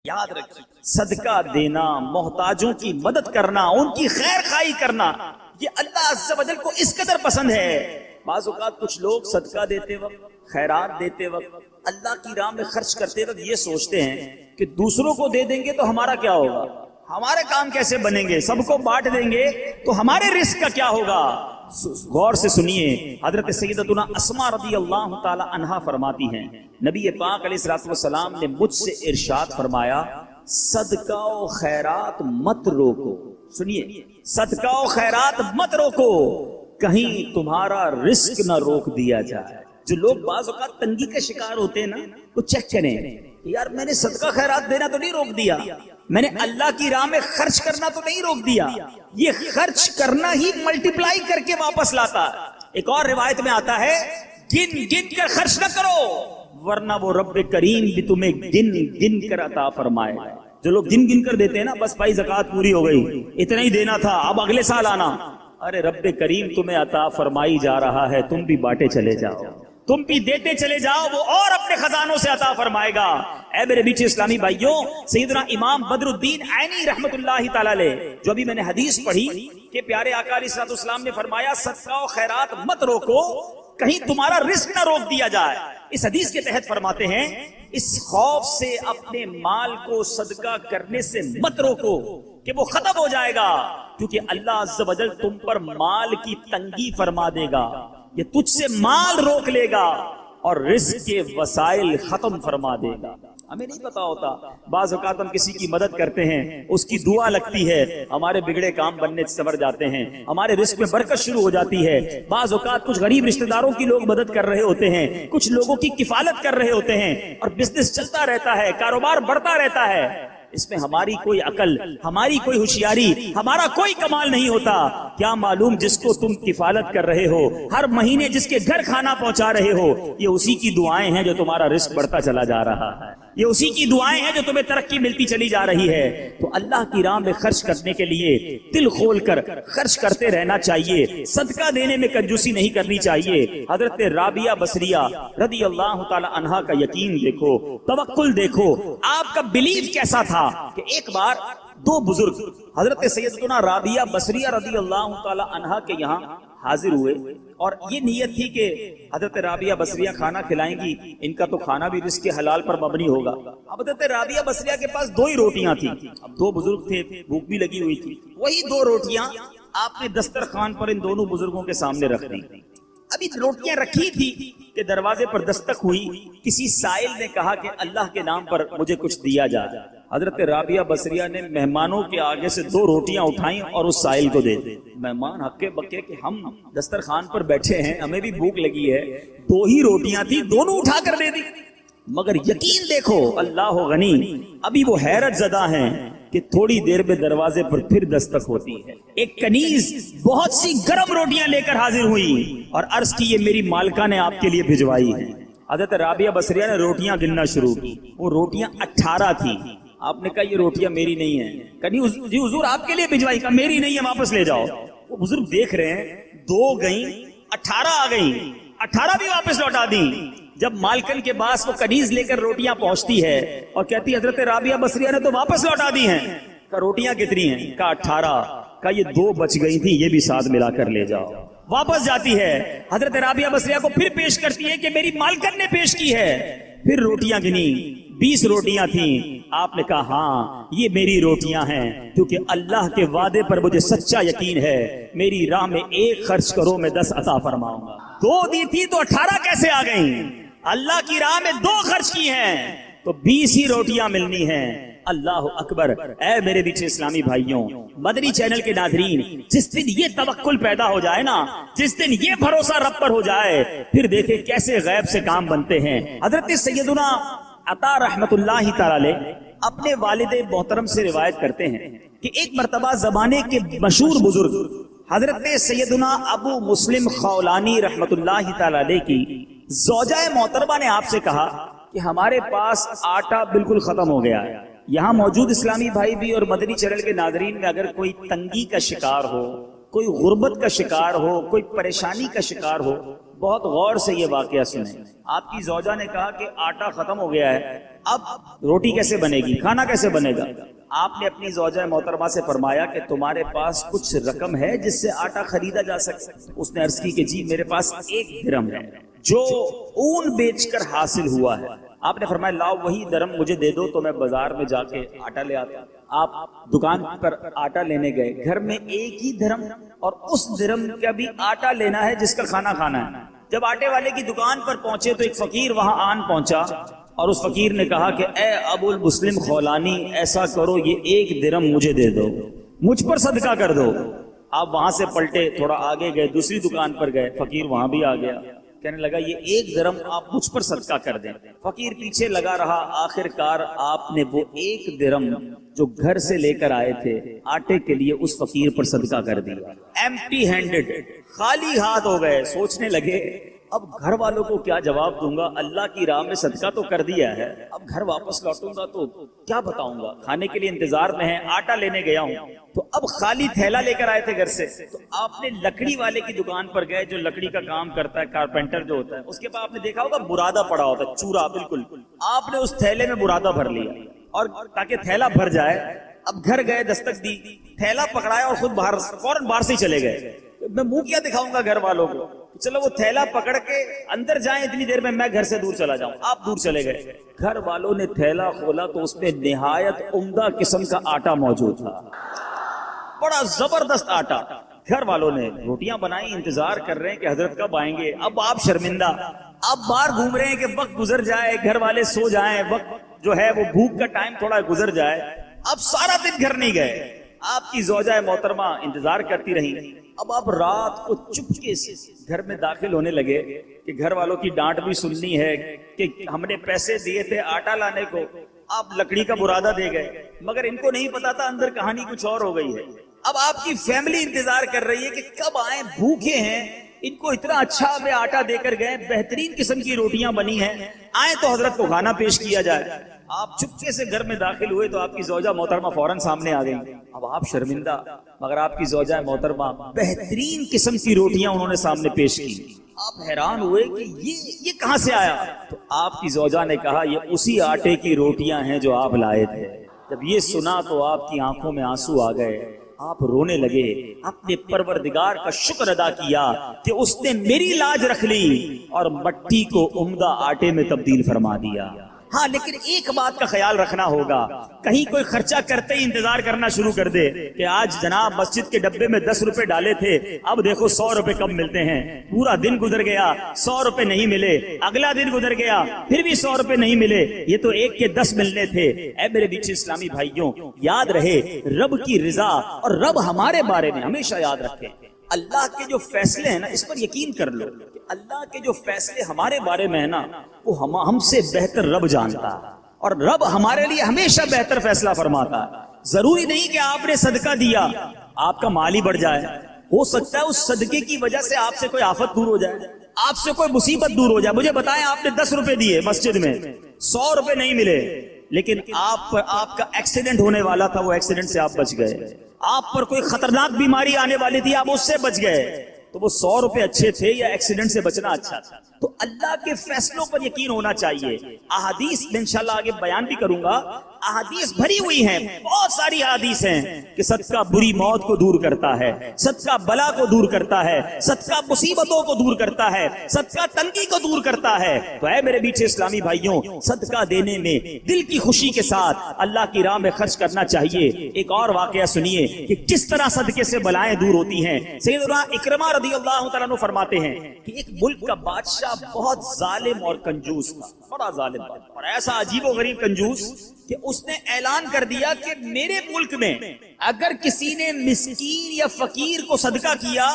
یاد رکھیے، صدقہ دینا، محتاجوں کی مدد کرنا، ان کی خیر خواہی کرنا، یہ اللہ عز و جل کو اس قدر پسند ہے۔ بعض اوقات کچھ لوگ صدقہ دیتے وقت، خیرات دیتے وقت، اللہ کی راہ میں خرچ کرتے وقت یہ سوچتے ہیں کہ دوسروں کو دے دیں گے تو ہمارا کیا ہوگا، ہمارے کام کیسے بنیں گے، سب کو بانٹ دیں گے تو ہمارے رزق کا کیا ہوگا۔ غور سے سنیے، حضرت سیدتنا اسماء رضی اللہ تعالی عنہا فرماتی ہیں، نبی پاک علیہ الصلوۃ والسلام نے مجھ سے ارشاد فرمایا، صدقہ و خیرات مت روکو۔ سنیے، صدقہ و خیرات مت روکو، کہیں تمہارا رزق نہ روک دیا جائے۔ جو لوگ بعض اوقات تنگی کا شکار ہوتے ہیں نا، وہ چیک کریں کہ یار میں نے صدقہ خیرات دینا تو نہیں روک دیا، میں نے اللہ کی راہ میں خرچ کرنا تو نہیں روک دیا، یہ خرچ کرنا ہی ملٹیپلائی کر کے واپس لاتا ہے۔ ایک اور روایت میں آتا ہے، گن گن کر خرچ نہ کرو ورنہ وہ رب کریم بھی تمہیں گن گن کر عطا فرمائے گا۔ جو لوگ گن گن کر دیتے ہیں نا، بس بھائی زکوٰۃ پوری ہو گئی، اتنا ہی دینا تھا، اب اگلے سال آنا، ارے رب کریم تمہیں عطا فرمائی جا رہا ہے، تم بھی بانٹے چلے جاؤ، تم بھی دیتے چلے جاؤ، وہ اور اپنے خزانوں سے عطا فرمائے گا۔ اے میرے بیچے اسلامی بھائیوں، سیدنا امام بدر الدین عینی رحمت اللہ تعالی علیہ، جو ابھی میں نے حدیث پڑھی کہ پیارے آقا علیہ الصلوۃ والسلام نے فرمایا صدقہ و خیرات مت روکو، کہیں تمہارا رزق نہ روک دیا جائے۔ اس حدیث کے تحت فرماتے ہیں، اس خوف سے اپنے مال کو صدقہ کرنے سے مت روکو کہ وہ ختم ہو جائے گا، کیونکہ اللہ عز و جل تم پر مال کی تنگی فرما دے گا، یہ تجھ سے مال روک لے گا اور رزق کے وسائل ختم فرما دے گا۔ ہمیں نہیں پتا ہوتا، بعض اوقات ہم کسی کی مدد کرتے ہیں، اس کی دعا لگتی ہے، ہمارے بگڑے کام بننے سے سنور جاتے ہیں، ہمارے رزق میں برکت شروع ہو جاتی ہے۔ بعض اوقات کچھ غریب رشتہ داروں کی لوگ مدد کر رہے ہوتے ہیں، کچھ لوگوں کی کفالت کر رہے ہوتے ہیں، اور بزنس چلتا رہتا ہے، کاروبار بڑھتا رہتا ہے۔ اس میں ہماری کوئی عقل، ہماری کوئی ہوشیاری، ہمارا کوئی کمال نہیں ہوتا۔ کیا معلوم جس کو تم کفالت کر رہے ہو، ہر مہینے جس کے گھر کھانا پہنچا رہے ہو، یہ اسی کی دعائیں ہیں جو تمہارا رزق بڑھتا چلا جا رہا ہے، یہ اسی کی دعائیں ہیں جو تمہیں ترقی ملتی چلی جا رہی ہے۔ تو اللہ کی راہ میں خرچ کرنے کے لیے دل کھول کر خرچ کرتے رہنا چاہیے، صدقہ دینے میں کنجوسی نہیں کرنی چاہیے۔ حضرت رابعہ بصریہ رضی اللہ تعالی عنہا کا یقین دیکھو، توکل دیکھو، آپ کا بلیف کیسا تھا کہ ایک بار دو بزرگ حضرت سیدتنا رابعہ بصریہ رضی اللہ تعالی عنہا کے یہاں حاضر ہوئے، اور یہ نیت تھی کہ حضرت رابعہ بصریہ کھانا کھلائیں گی، ان کا تو کھانا بھی رزق حلال پر مبنی ہوگا۔ اب حضرت رابعہ بصریہ کے پاس دو ہی روٹیاں تھیں، اب دو بزرگ تھے، بھوک بھی لگی ہوئی تھی، وہی دو روٹیاں آپ نے دسترخوان پر ان دونوں بزرگوں کے سامنے رکھ دی۔ ابھی روٹیاں رکھی تھی کہ دروازے پر دستک ہوئی، کسی سائل نے کہا کہ اللہ کے نام پر مجھے کچھ دیا جائے۔ حضرت رابعہ بصریہ نے مہمانوں کے آگے سے دو روٹیاں اٹھائیں اور اس سائل کو دے دی۔ مہمان ہکے بکے کہ ہم دسترخوان پر بیٹھے ہیں، ہمیں بھی بھوک لگی ہے، دو ہی روٹیاں تھی، دونوں اٹھا کر دے دی۔ مگر یقین دیکھو، اللہ غنی، ابھی وہ حیرت زدہ ہیں کہ تھوڑی دیر میں دروازے پر پھر دستک ہوتی ہے۔ ایک کنیز بہت سی گرم روٹیاں لے کر حاضر ہوئی اور عرض کی، یہ میری مالکہ نے آپ کے لیے بھجوائی ہے۔ حضرت رابعہ بصریہ نے روٹیاں گننا شروع کی، وہ روٹیاں 18 تھی۔ آپ نے کہا یہ روٹیاں میری نہیں ہیں۔ کنیز، جی حضور آپ کے لیے بھجوائی، کہا میری نہیں ہے، واپس لے جاؤ۔ وہ بزرگ دیکھ رہے ہیں، 2 گئیں، 18 آ گئیں، 18 بھی واپس لوٹا دیں۔ جب مالکن کے پاس وہ کنیز لے کر روٹیاں پہنچتی ہے اور کہتی حضرت رابعہ بصریہ نے تو واپس لوٹا دی ہیں، کہا روٹیاں کتنی ہیں؟ کہا 18۔ کہا یہ 2 بچ گئی تھی، یہ بھی ساتھ ملا کر لے جاؤ۔ واپس جاتی ہے، حضرت رابعہ بصریہ کو پھر پیش کرتی ہے کہ میری مالکن نے پیش کی ہے۔ پھر روٹیاں گنی، 20 روٹیاں تھیں۔ آپ نے کہا ہاں یہ میری روٹیاں ہیں، کیونکہ اللہ کے وعدے پر مجھے سچا یقین ہے، میری راہ میں 1 خرچ کرو میں 10 عطا فرماؤں گا۔ 2 دی تھی تو 18 کیسے آ گئیں؟ اللہ کی راہ میں 2 خرچ کی ہیں تو 20 ہی روٹیاں ملنی ہیں۔ اللہ اکبر۔ اے میرے بیچے اسلامی بھائیوں، مدنی چینل کے ناظرین، جس دن یہ توکل پیدا ہو جائے نا، جس دن یہ بھروسہ رب پر ہو جائے، پھر دیکھیں کیسے غیب سے کام بنتے ہیں۔ حضرت سیدنا عطا رحمت اللہ تعالی اپنے والد محترم سے روایت کرتے ہیں کہ ایک مرتبہ زمانے کے مشہور بزرگ حضرت سیدنا ابو مسلم خولانی رحمت اللہ تعالی کی زوجہ محترمہ نے آپ سے کہا کہ ہمارے پاس آٹا بالکل ختم ہو گیا ہے۔ یہاں موجود اسلامی بھائی بھی اور مدنی چینل کے ناظرین میں اگر کوئی تنگی کا شکار ہو، کوئی غربت کا شکار ہو، کوئی پریشانی کا شکار ہو، بہت غور سے یہ واقعہ سنیں۔ آپ کی زوجہ نے کہا کہ آٹا ختم ہو گیا ہے، اب روٹی کیسے بنے گی، کھانا کیسے بنے گا؟ آپ نے اپنی زوجہ محترمہ سے فرمایا کہ تمہارے پاس کچھ رقم ہے جس سے آٹا خریدا جا سکے؟ اس نے عرض کی کہ جی میرے پاس 1 درہم ہے جو اون بیچ کر حاصل ہوا ہے۔ آپ نے فرمایا لاؤ وہی درہم مجھے دے دو تو میں بازار میں جا کے آٹا لے آتا۔ آپ دکان پر آٹا لینے گئے، گھر میں 1 ہی درہم اور اس درہم کا بھی آٹا لینا ہے جس کا کھانا کھانا ہے۔ جب آٹے والے کی دکان پر پہنچے تو ایک فقیر وہاں آن پہنچا اور اس فقیر نے کہا کہ اے ابو المسلم خولانی، ایسا کرو یہ 1 درہم مجھے دے دو، مجھ پر صدقہ کر دو۔ آپ وہاں سے پلٹے، تھوڑا آگے گئے، دوسری دکان پر گئے، فقیر وہاں بھی آ گیا، کہنے لگا یہ 1 درہم آپ مجھ پر صدقہ کر دیں۔ فقیر پیچھے لگا رہا، آخر کار آپ نے وہ 1 درہم جو گھر سے لے کر آئے تھے آٹے کے لیے اس فقیر پر صدقہ کر دیا۔ ایمپٹی ہینڈڈ، خالی ہاتھ ہو گئے۔ سوچنے لگے اب گھر والوں کو کیا جواب دوں گا، اللہ کی راہ میں صدقہ تو کر دیا ہے، اب گھر واپس لوٹوں گا تو کیا بتاؤں گا، کھانے کے لیے انتظار میں ہے، آٹا لینے گیا ہوں تو اب خالی تھیلا لے کر آئے تھے گھر سے۔ تو آپ نے لکڑی والے کی دکان پر گئے جو لکڑی کا کام کرتا ہے، کارپینٹر جو ہوتا ہے، اس کے پاس آپ نے دیکھا ہوگا برادہ پڑا ہوتا ہے، چورا بالکل، آپ نے اس تھیلے میں برادہ بھر لیا اور تاکہ تھیلا بھر جائے، اب گھر گئے، دستک دی، تھیلا پکڑایا اور خود باہر فوراً باہر سے چلے گئے۔ میں منہ کیا دکھاؤں گا گھر والوں کو، چلو وہ تھیلا پکڑ کے اندر جائیں، اتنی دیر میں گھر سے دور چلا جاؤں۔ آپ دور چلے گئے، گھر والوں نے تھیلا کھولا تو اس میں نہایت عمدہ قسم کا آٹا موجود تھا، بڑا زبردست آٹا۔ گھر والوں نے روٹیاں بنائی، انتظار کر رہے ہیں کہ حضرت کب آئیں گے۔ اب آپ شرمندہ، اب باہر گھوم رہے ہیں کہ وقت گزر جائے، گھر والے سو جائیں، وقت جو ہے وہ بھوک کا ٹائم تھوڑا گزر جائے۔ اب سارا دن گھر نہیں گئے، آپ کی زوجہ محترمہ انتظار کرتی رہی۔ اب آپ رات کو چپکے سے گھر میں داخل ہونے لگے کہ گھر والوں کی ڈانٹ بھی سننی ہے کہ ہم نے پیسے دیے تھے آٹا لانے کو، آپ لکڑی کا برادہ دے گئے، مگر ان کو نہیں پتا تھا اندر کہانی کچھ اور ہو گئی ہے۔ اب آپ کی فیملی انتظار کر رہی ہے کہ کب آئیں، بھوکے ہیں، ان کو اتنا اچھا میں آٹا دے کر گئے، بہترین قسم کی روٹیاں بنی ہیں، آئیں تو حضرت کو کھانا پیش کیا جائے۔ آپ چپکے سے گھر میں داخل ہوئے تو آپ کی زوجہ محترمہ فوراً سامنے آ گئی۔ اب آپ شرمندہ، مگر آپ کی زوجہ محترمہ بہترین قسم کی روٹیاں انہوں نے سامنے پیش کی۔ آپ حیران ہوئے کہ یہ کہاں سے آیا؟ تو آپ کی زوجہ نے کہا یہ اسی آٹے کی روٹیاں ہیں جو آپ لائے تھے۔ جب یہ سنا تو آپ کی آنکھوں میں آنسو آ گئے، آپ رونے لگے، اپنے پروردگار کا شکر ادا کیا کہ اس نے میری لاج رکھ لی اور مٹی کو عمدہ آٹے میں تبدیل فرما دیا۔ ہاں لیکن ایک بات کا خیال رکھنا ہوگا، کہیں کوئی خرچہ کرتے ہی انتظار کرنا شروع کر دے کہ آج جناب مسجد کے ڈبے میں 10 روپے ڈالے تھے، اب دیکھو 100 روپے کب ملتے ہیں۔ پورا دن گزر گیا، 100 روپے نہیں ملے، اگلا دن گزر گیا، پھر بھی 100 روپے نہیں ملے، یہ تو 1 کے 10 ملنے تھے۔ اے میرے بیچ اسلامی بھائیوں، یاد رہے رب کی رضا اور رب ہمارے بارے میں ہمیشہ یاد رکھے، اللہ کے جو فیصلے ہیں نا اس پر یقین کر لو کہ اللہ کے جو فیصلے ہمارے بارے میں ہے نا وہ ہم سے بہتر رب جانتا ہے، اور رب ہمارے لیے ہمیشہ بہتر فیصلہ فرماتا ہے۔ ضروری نہیں کہ آپ نے صدقہ دیا آپ کا مال ہی بڑھ جائے، ہو سکتا ہے اس صدقے کی وجہ سے آپ سے کوئی آفت دور ہو جائے، آپ سے کوئی مصیبت دور ہو جائے۔ مجھے بتائیں آپ نے 10 روپے دیے مسجد میں، 100 روپے نہیں ملے، لیکن آپ کا ایکسیڈنٹ ہونے والا تھا، وہ ایکسیڈنٹ سے آپ بچ گئے، آپ پر کوئی خطرناک بیماری آنے والی تھی، آپ اس سے بچ گئے، تو وہ 100 روپے اچھے تھے یا ایکسیڈنٹ سے بچنا اچھا تھا؟ تو اللہ کے فیصلوں پر یقین ہونا چاہیے۔ احادیث میں انشاءاللہ آگے بیان بھی کروں گا، احادیث بھری ہوئی ہیں، بہت ساری احادیث ہیں کہ صدقہ بری موت کو دور کرتا ہے، صدقہ بلا کو دور کرتا ہے، صدقہ مصیبتوں کو دور کرتا ہے، صدقہ تنگی کو دور کرتا ہے۔ تو اے میرے بیچ اسلامی بھائیوں، صدقہ دینے میں دل کی خوشی کے ساتھ اللہ کی راہ میں خرچ کرنا چاہیے۔ ایک اور واقعہ سنیے کہ کس طرح صدقے سے بلائیں دور ہوتی ہیں۔ سیدنا اکرمہ رضی اللہ تعالیٰ عنہ فرماتے ہیں کہ ایک ملک کا بادشاہ بہت ظالم اور کنجوس تھا، بڑا ظالم تھا، اور ایسا عجیب و غریب کنجوس کہ اس نے اعلان کر دیا کہ میرے ملک میں اگر کسی نے مسکین یا فقیر کو صدقہ کیا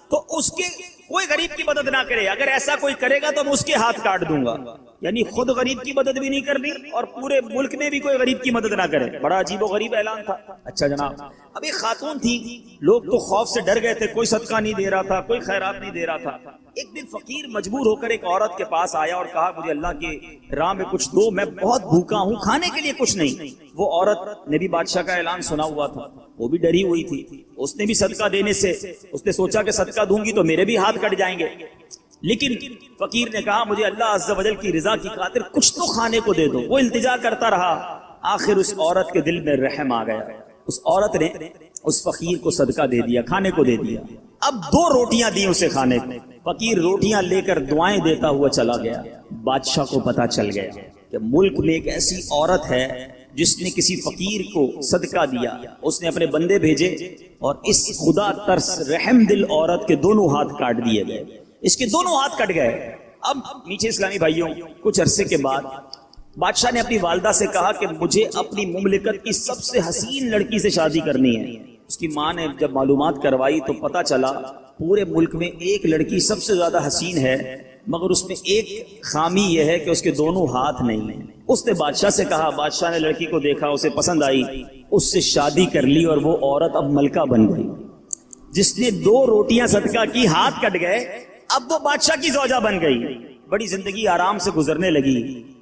تو اس کے کوئی غریب کی مدد نہ کرے، اگر ایسا کوئی کرے گا تو میں اس کے ہاتھ کاٹ دوں گا۔ یعنی خود غریب کی مدد بھی نہیں کرنی اور پورے ملک میں بھی کوئی غریب کی مدد نہ کرے۔ بڑا عجیب و غریب اعلان تھا۔ اچھا جناب، اب ایک خاتون تھی، لوگ تو خوف سے ڈر گئے تھے، کوئی صدقہ نہیں دے رہا تھا، کوئی خیرات نہیں دے رہا تھا۔ ایک دن فقیر مجبور ہو کر ایک عورت کے پاس آیا اور کہا مجھے اللہ کی راہ میں کچھ دو، میں بہت بھوکا ہوں، کھانے کے لیے کچھ نہیں۔ وہ عورت نے بھی بادشاہ کا اعلان سنا ہوا تھا، وہ بھی ڈری ہوئی تھی، اس نے بھی صدقہ دینے سے اس نے سوچا کہ صدقہ دوں گی تو میرے بھی ہاتھ کٹ جائیں گے۔ لیکن فقیر نے کہا مجھے اللہ عز و جل کی رضا کی خاطر کچھ تو کھانے کو دے دو. وہ التجا کرتا رہا. آخر اس عورت کے دل میں رحم آ گیا. اس عورت نے اس فقیر کو صدقہ دے دیا, کھانے کو دے دیا. اب 2 روٹیاں دی اسے کھانے کو. فقیر روٹیاں لے کر دعائیں دیتا ہوا چلا گیا. بادشاہ کو پتا چل گیا کہ ملک میں ایک ایسی عورت ہے جس نے کسی فقیر کو صدقہ دیا. اس نے اپنے بندے بھیجے اور اس خدا ترس رحم دل عورت کے دونوں ہاتھ کاٹ دیے گئے. اس کے دونوں ہاتھ کٹ گئے. اب نیچے اسلامی بھائیوں, کچھ عرصے کے بعد بادشاہ نے اپنی والدہ سے کہا کہ مجھے اپنی مملکت کی سب سے حسین لڑکی سے شادی کرنی ہے. اس کی ماں نے جب معلومات کروائی تو پتا چلا پورے ملک میں ایک لڑکی سب سے زیادہ حسین ہے, مگر اس میں ایک خامی یہ ہے کہ اس کے دونوں ہاتھ نہیں ہیں. اس نے بادشاہ سے کہا. بادشاہ نے لڑکی کو دیکھا, اسے پسند آئی, اس سے شادی کر لی اور وہ عورت اب ملکہ بن گئی. جس نے 2 روٹیاں صدقہ کی, ہاتھ کٹ گئے, اب وہ بادشاہ کی زوجہ بن گئی. بڑی زندگی آرام سے گزرنے لگی,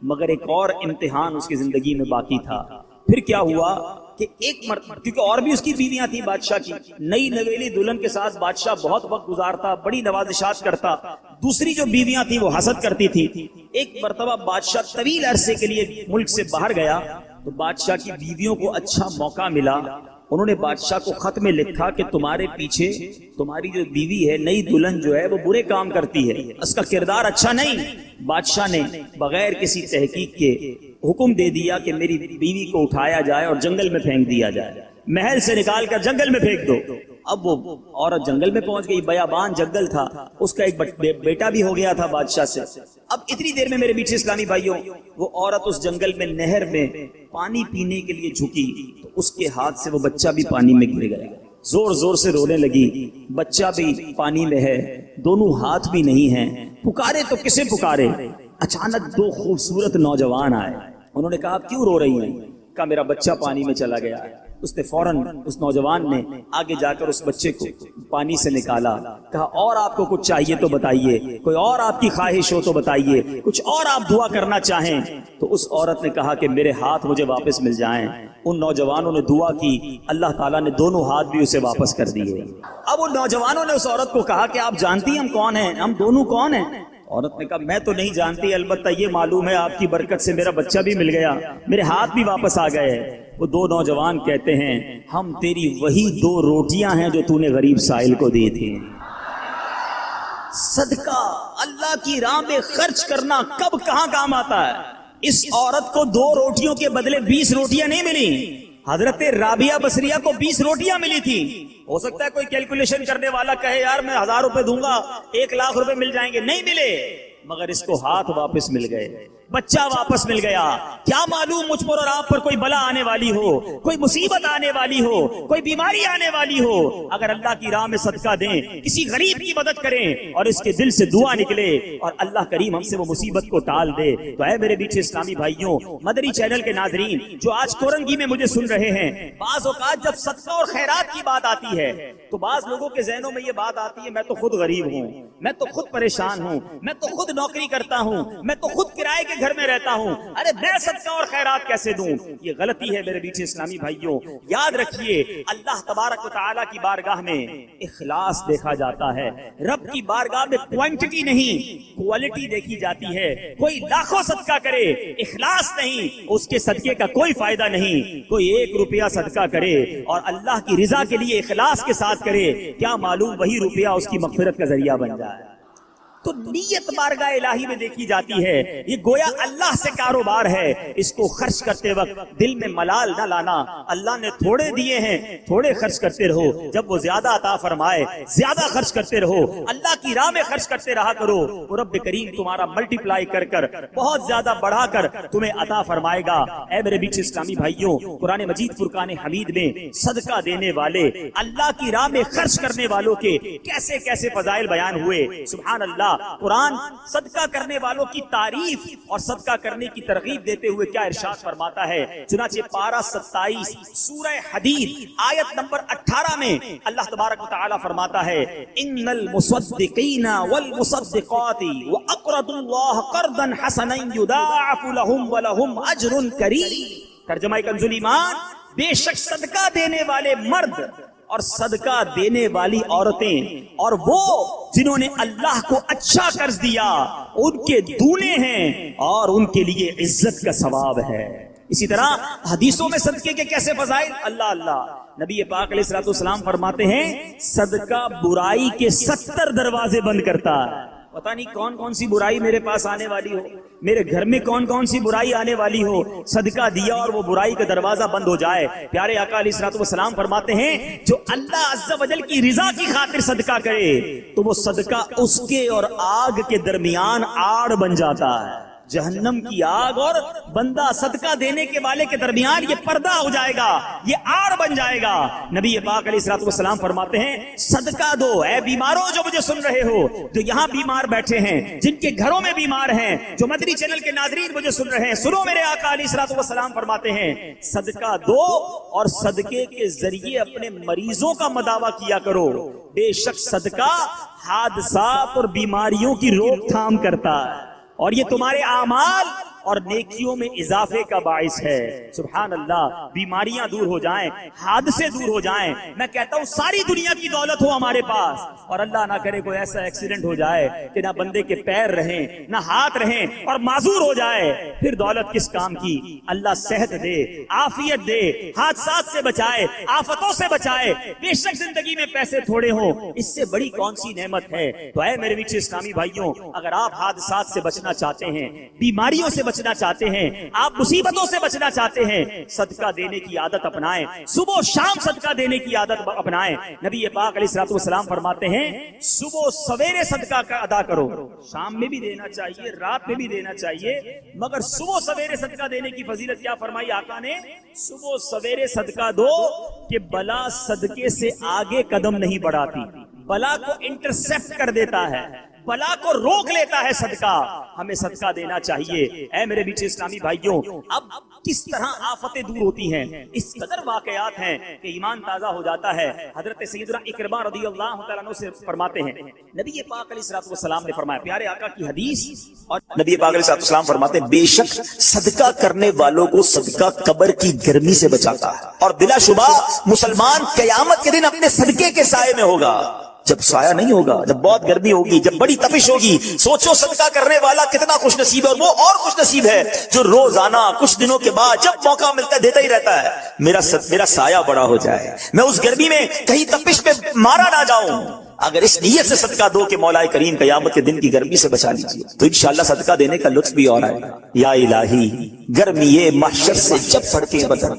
مگر ایک اور امتحان اس کی زندگی میں باقی تھا. پھر کیا ہوا کہ ایک مرتبہ, کیونکہ اور بھی اس کی بیویاں تھیں بادشاہ کی, نئی نویلی دلہن کے ساتھ بادشاہ بہت وقت گزارتا, بڑی نوازشات کرتا. دوسری جو بیویاں تھیں وہ حسد کرتی تھی. ایک مرتبہ بادشاہ طویل عرصے کے لیے ملک سے باہر گیا تو بادشاہ کی بیویوں کو اچھا موقع ملا. انہوں نے بادشاہ کو خط میں لکھا کہ تمہارے پیچھے تمہاری جو بیوی ہے, نئی دلہن جو ہے, وہ برے کام کرتی ہے, اس کا کردار اچھا نہیں. بادشاہ نے بغیر کسی تحقیق کے حکم دے دیا کہ میری بیوی کو اٹھایا جائے اور جنگل میں پھینک دیا جائے. محل سے نکال کر جنگل میں پھینک دو. اب وہ عورت جنگل میں پہنچ گئی. بیابان جنگل تھا. اس کا ایک بیٹا بھی ہو گیا تھا بادشاہ سے. اب اتنی دیر میں میرے میٹھے اسلامی بھائیوں, وہ عورت اس جنگل میں نہر میں پانی پینے کے لیے جھکی تو اس کے ہاتھ سے وہ بچہ بھی پانی میں گر گیا. زور زور سے رونے لگی. بچہ بھی پانی میں ہے, دونوں ہاتھ بھی نہیں ہیں. پکارے تو کسے پکارے. اچانک 2 خوبصورت نوجوان آئے. انہوں نے کہا کیوں رو رہی ہیں؟ کہا میرا بچہ پانی میں چلا گیا. اس نے فوراً اس نوجوان نے آگے جا کر اس بچے کو پانی سے نکالا. کہا اور آپ کو کچھ چاہیے تو بتائیے, کوئی اور آپ کی خواہش ہو تو بتائیے, کچھ اور آپ دعا کرنا چاہیں. تو اس عورت نے کہا کہ میرے ہاتھ مجھے واپس مل جائیں. ان نوجوانوں نے دعا کی, اللہ تعالیٰ نے دونوں ہاتھ بھی اسے واپس کر دیے. اب ان نوجوانوں نے اس عورت کو کہا کہ آپ جانتی ہیں ہم کون ہیں, ہم دونوں کون ہیں؟ عورت نے کہا میں تو نہیں جانتی, البتہ یہ معلوم ہے آپ کی برکت سے میرا بچہ بھی مل گیا, میرے ہاتھ بھی واپس آ گئے. وہ 2 نوجوان کہتے ہیں ہم تیری وہی 2 روٹیاں ہیں جو تو نے غریب سائل کو دی تھی. صدقہ اللہ کی راہ میں خرچ کرنا کب کہاں کام آتا ہے. اس عورت کو 2 روٹیوں کے بدلے 20 روٹیاں نہیں ملی. حضرت رابعہ بصریہ کو 20 روٹیاں ملی تھی. ہو سکتا ہے کوئی کیلکولیشن کرنے والا کہے یار میں 1000 روپے دوں گا 1 لاکھ روپے مل جائیں گے. نہیں ملے, مگر اس کو ہاتھ واپس مل گئے, بچہ واپس مل گیا. کیا معلوم مجھ پر اور آپ پر کوئی بلا آنے والی ہو, کوئی مصیبت آنے والی ہو, کوئی بیماری آنے والی ہو, اگر اللہ کی راہ میں صدقہ دیں, کسی غریب کی مدد کریں اور اس کے دل سے دعا نکلے اور اللہ کریم ہم سے وہ مصیبت کو ٹال دے. تو اے میرے بیچے اسلامی بھائیوں, مدری چینل کے ناظرین جو آج کورنگی میں مجھے سن رہے ہیں, بعض اوقات جب صدقہ اور خیرات کی بات آتی ہے تو بعض لوگوں کے ذہنوں میں یہ بات آتی ہے میں تو خود غریب ہوں, میں تو خود پریشان ہوں, میں تو خود نوکری کرتا ہوں, میں تو خود کرائے کے گھر میں رہتا ہوں, ارے میں صدقہ اور خیرات کیسے دوں. یہ غلطی ہے میرے بیچے اسلامی بھائیوں. یاد رکھیے اللہ تبارک و تعالیٰ کی بارگاہ میں اخلاص دیکھا جاتا ہے. رب کی بارگاہ میں کوانٹٹی نہیں کوالٹی دیکھی جاتی ہے. کوئی لاکھوں صدقہ کرے اخلاص نہیں, اس کے صدقے کا کوئی فائدہ نہیں. کوئی 1 روپیہ صدقہ کرے اور اللہ کی رضا کے لیے اخلاص کے ساتھ کرے, کیا معلوم وہی روپیہ اس کی مغفرت کا ذریعہ بن جائے. تو نیت بارگاہ الہی میں دیکھی جاتی ہے. یہ گویا اللہ سے کاروبار ہے. اس کو خرچ کرتے وقت دل میں ملال نہ لانا. اللہ نے تھوڑے دیے ہیں, تھوڑے خرچ کرتے رہو, جب وہ زیادہ عطا فرمائے زیادہ خرچ کرتے رہو. اللہ کی راہ میں خرچ کرتے رہا کرو, وہ رب کریم تمہارا ملٹیپلائی کر کر بہت زیادہ بڑھا کر تمہیں عطا فرمائے گا. اے میرے بیچ اسلامی بھائیوں, قرآن مجید فرقان حمید میں صدقہ دینے والے, اللہ کی راہ میں خرچ کرنے والوں کے کیسے کیسے فضائل بیان ہوئے. سبحان اللہ. قرآن صدقہ کرنے والوں کی تعریف اور صدقہ کرنے کی ترغیب دیتے ہوئے کیا ارشاد فرماتا ہے. چنانچہ پارہ 27 سورہ حدید آیت نمبر 18 میں اللہ تبارک و تعالی فرماتا ہے ان المصدقین والمصدقات واقرضوا الله قرضا حسنا يضاعف لهم ولهم اجر کریم. ترجمہ کنز ایمان, بے شک صدقہ دینے والے مرد اور صدقہ دینے والی عورتیں اور وہ جنہوں نے اللہ کو اچھا قرض دیا ان کے دونے ہیں اور ان کے لیے عزت کا ثواب ہے. اسی طرح حدیثوں میں صدقے کے کیسے فضائل، اللہ نبی پاک علیہ الصلوۃ والسلام فرماتے ہیں صدقہ برائی کے 70 دروازے بند کرتا ہے. پتہ نہیں کون کون سی برائی میرے پاس آنے والی ہو، میرے گھر میں کون کون سی برائی آنے والی ہو، صدقہ دیا اور وہ برائی کا دروازہ بند ہو جائے. پیارے آقا علیہ الصلوۃ والسلام فرماتے ہیں جو اللہ عز و جل کی رضا کی خاطر صدقہ کرے تو وہ صدقہ اس کے اور آگ کے درمیان آڑ بن جاتا ہے. جہنم کی آگ اور بندہ صدقہ دینے کے والے کے درمیان یہ پردہ ہو جائے گا، یہ آڑ بن جائے گا. نبی پاک علیہ الصلوۃ والسلام فرماتے ہیں صدقہ دو اے بیماروں جو مجھے سن رہے ہو، جو یہاں بیمار بیٹھے ہیں، جن کے گھروں میں بیمار ہیں، جو مدنی چینل کے ناظرین مجھے سن رہے ہیں، سنو میرے آقا علیہ الصلوۃ والسلام فرماتے ہیں صدقہ دو اور صدقے کے ذریعے اپنے مریضوں کا مداوع کیا کرو. بے شک صدقہ حادثات اور بیماریوں کی روک تھام کرتا ہے اور یہ تمہارے اعمال اور نیکیوں میں اضافے کا باعث ہے. سبحان اللہ. بیماریاں دور ہو جائیں، حادثے دور ہو جائیں. میں کہتا ہوں ساری دنیا کی دولت ہو ہمارے پاس اور اللہ نہ کرے کوئی ایسا ایکسیڈنٹ ہو جائے کہ نہ بندے کے پیر رہیں نہ ہاتھ رہیں اور معذور ہو جائے، پھر دولت کس کام کی. اللہ صحت دے، عافیت دے، حادثات سے بچائے، آفتوں سے بچائے. بے شک زندگی میں پیسے تھوڑے ہوں، اس سے بڑی کون سی نعمت ہے. تو اے میرے میٹھے اسلامی بھائیوں، اگر آپ حادثات سے بچنا چاہتے ہیں، بیماریوں سے بچنا چاہتے ہیں، آپ مصیبتوں سے بچنا چاہتے ہیں، صدقہ دینے کی عادت اپنائیں. صبح و شام صدقہ دینے کی عادت اپنائیں. نبی پاک علیہ الصلوۃ والسلام فرماتے ہیں صبح سویرے صدقہ کا ادا کرو. شام میں بھی دینا چاہیے، رات میں بھی دینا چاہیے، مگر صبح سویرے صدقہ دینے کی فضیلت کیا فرمائی آقا نے؟ صبح سویرے صدقہ دو کہ بلا صدقے سے آگے قدم نہیں بڑھاتی، بلا کو انٹرسپٹ کر دیتا ہے، بلا کو روک لیتا ہے صدقہ. ہمیں صدقہ دینا چاہیے. اے میرے میٹھے اسلامی بھائیوں، اب کس طرح آفتیں دور ہوتی ہیں، اس قدر واقعات ہیں کہ ایمان تازہ ہو جاتا ہے. حضرت سیدنا اکرمہ رضی اللہ تعالیٰ عنہ سے فرماتے ہیں نبی پاک علیہ الصلوۃ والسلام نے فرمایا، پیارے آقا کی حدیث، اور نبی پاک علیہ الصلوۃ والسلام فرماتے ہیں بے شک صدقہ کرنے والوں کو صدقہ قبر کی گرمی سے بچاتا ہے اور بلا شبہ مسلمان قیامت کے دن اپنے صدقے کے سائے میں ہوگا. جب سایہ نہیں ہوگا، جب بہت گرمی ہوگی، جب بڑی تپش ہوگی، سوچو صدقہ کرنے والا کتنا خوش نصیب ہے. اور وہ اور خوش نصیب ہے جو روزانہ کچھ دنوں کے بعد جب موقع ملتا ہے دیتا ہی رہتا ہے میرا سایہ بڑا ہو جائے، میں اس گرمی میں کہیں تپش میں مارا نہ جاؤں. اگر اس نیت سے صدقہ دو کہ مولا کریم قیامت کے دن کی گرمی سے بچا لیجیے تو انشاءاللہ صدقہ دینے کا لطف بھی اور آئے گا. یا الہی گرمی محشر سے جب پڑتے بدن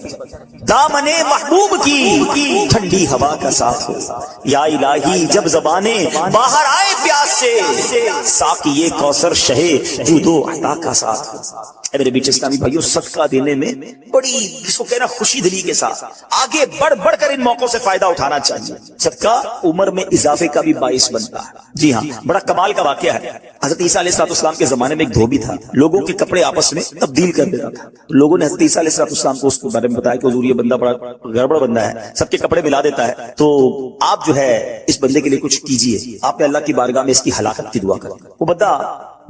دامن محبوب کی ٹھنڈی ہوا کا ساتھ ہو. یا الہی جب زبانیں باہر آئے پیاس سے ساقی کوثر شہے جود و عطا کا ساتھ ہو. اے میرے بیچ اسلامی بھائیوں، صدقہ دینے میں بڑی جس کو کہنا خوشی دلی کے ساتھ آگے بڑھ بڑھ کر ان موقعوں سے فائدہ اٹھانا چاہیے. صدقہ عمر میں اضافے کا بھی باعث بنتا ہے. جی ہاں، بڑا کمال کا واقعہ ہے. حضرت عیسیٰ علیہ السلام کے زمانے میں ایک دھوبی تھا، لوگوں کے کپڑے آپس میں تبدیل کر دیتا تھا. لوگوں نے حضرت عیسیٰ علیہ السلام کو اس کے بارے میں بتایا کہ حضور یہ بندہ بڑا گڑبڑ بندہ ہے، سب کے کپڑے ملا دیتا ہے، تو آپ جو ہے اس بندے کے لیے کچھ کیجیے. آپ نے اللہ کی بارگاہ میں اس کی ہلاکت کی دعا کر. وہ بندہ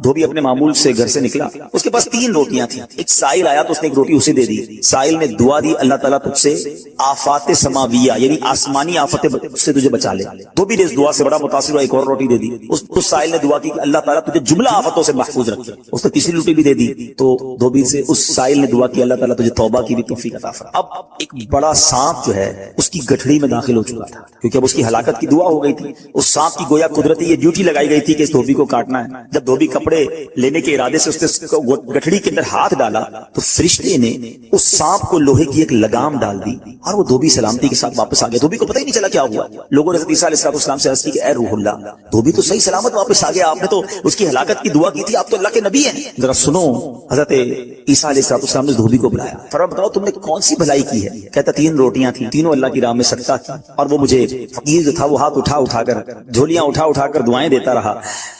دھوبی اپنے معمول سے گھر سے نکلا، اس کے پاس 3 روٹیاں تھیں. ایک سائل آیا تو اس نے ایک روٹی اسے دے دی. سائل نے دعا دی اللہ تعالیٰ تجھ سے آفات سماویہ یعنی آسمانی آفتیں سے تجھے بچا لے. دھوبی نے اس دعا سے بڑا متاثر ہوا، ایک اور روٹی دے دی. اس سائل نے دعا کی کہ اللہ تعالیٰ تجھے جملہ آفتوں سے محفوظ رکھے. اس نے تیسری روٹی بھی دے دی تو دھوبی سے اس سائل نے دعا کی اللہ تعالیٰ تجھے توبہ کی بھی توفیق عطا فرما. اب ایک بڑا سانپ جو ہے اس کی گٹھڑی میں داخل ہو چکا تھا کیونکہ اب اس کی ہلاکت کی دعا ہو گئی تھی. اس سانپ کی گویا قدرتی یہ ڈیوٹی لگائی گئی تھی کہ اس دھوبی کو کاٹنا ہے. جب دھوبی کپڑے لینے کے ارادے سے اس نے گٹھڑی کے اندر ہاتھ ڈالا تو فرشتے نے اس سانپ کو لوہے کی ایک لگام ڈال دی اور وہ دھوبی سلامتی کے ساتھ واپس آ گیا. دھوبی کو پتہ ہی نہیں چلا کیا ہوا. لوگوں نے حضرت عیسیٰ علیہ السلام سے عرض کی کہ اے روح اللہ، دھوبی تو صحیح سلامت واپس آ گیا، آپ نے تو اس کی ہلاکت کی دعا کی تھی، آپ تو اللہ کے نبی ہیں. ذرا سنو. حضرت عیسیٰ علیہ السلام نے دھوبی کو بلایا، فرمایا بتاؤ تم نے کون سی بھلائی کی ہے؟ کہتا 3 روٹیاں تھیں، تینوں اللہ کی راہ میں صدقہ کی اور وہ مجھے فقیر جو تھا وہ ہاتھ اٹھا کر جھولیاں اٹھا کر دعائیں دیتا رہا.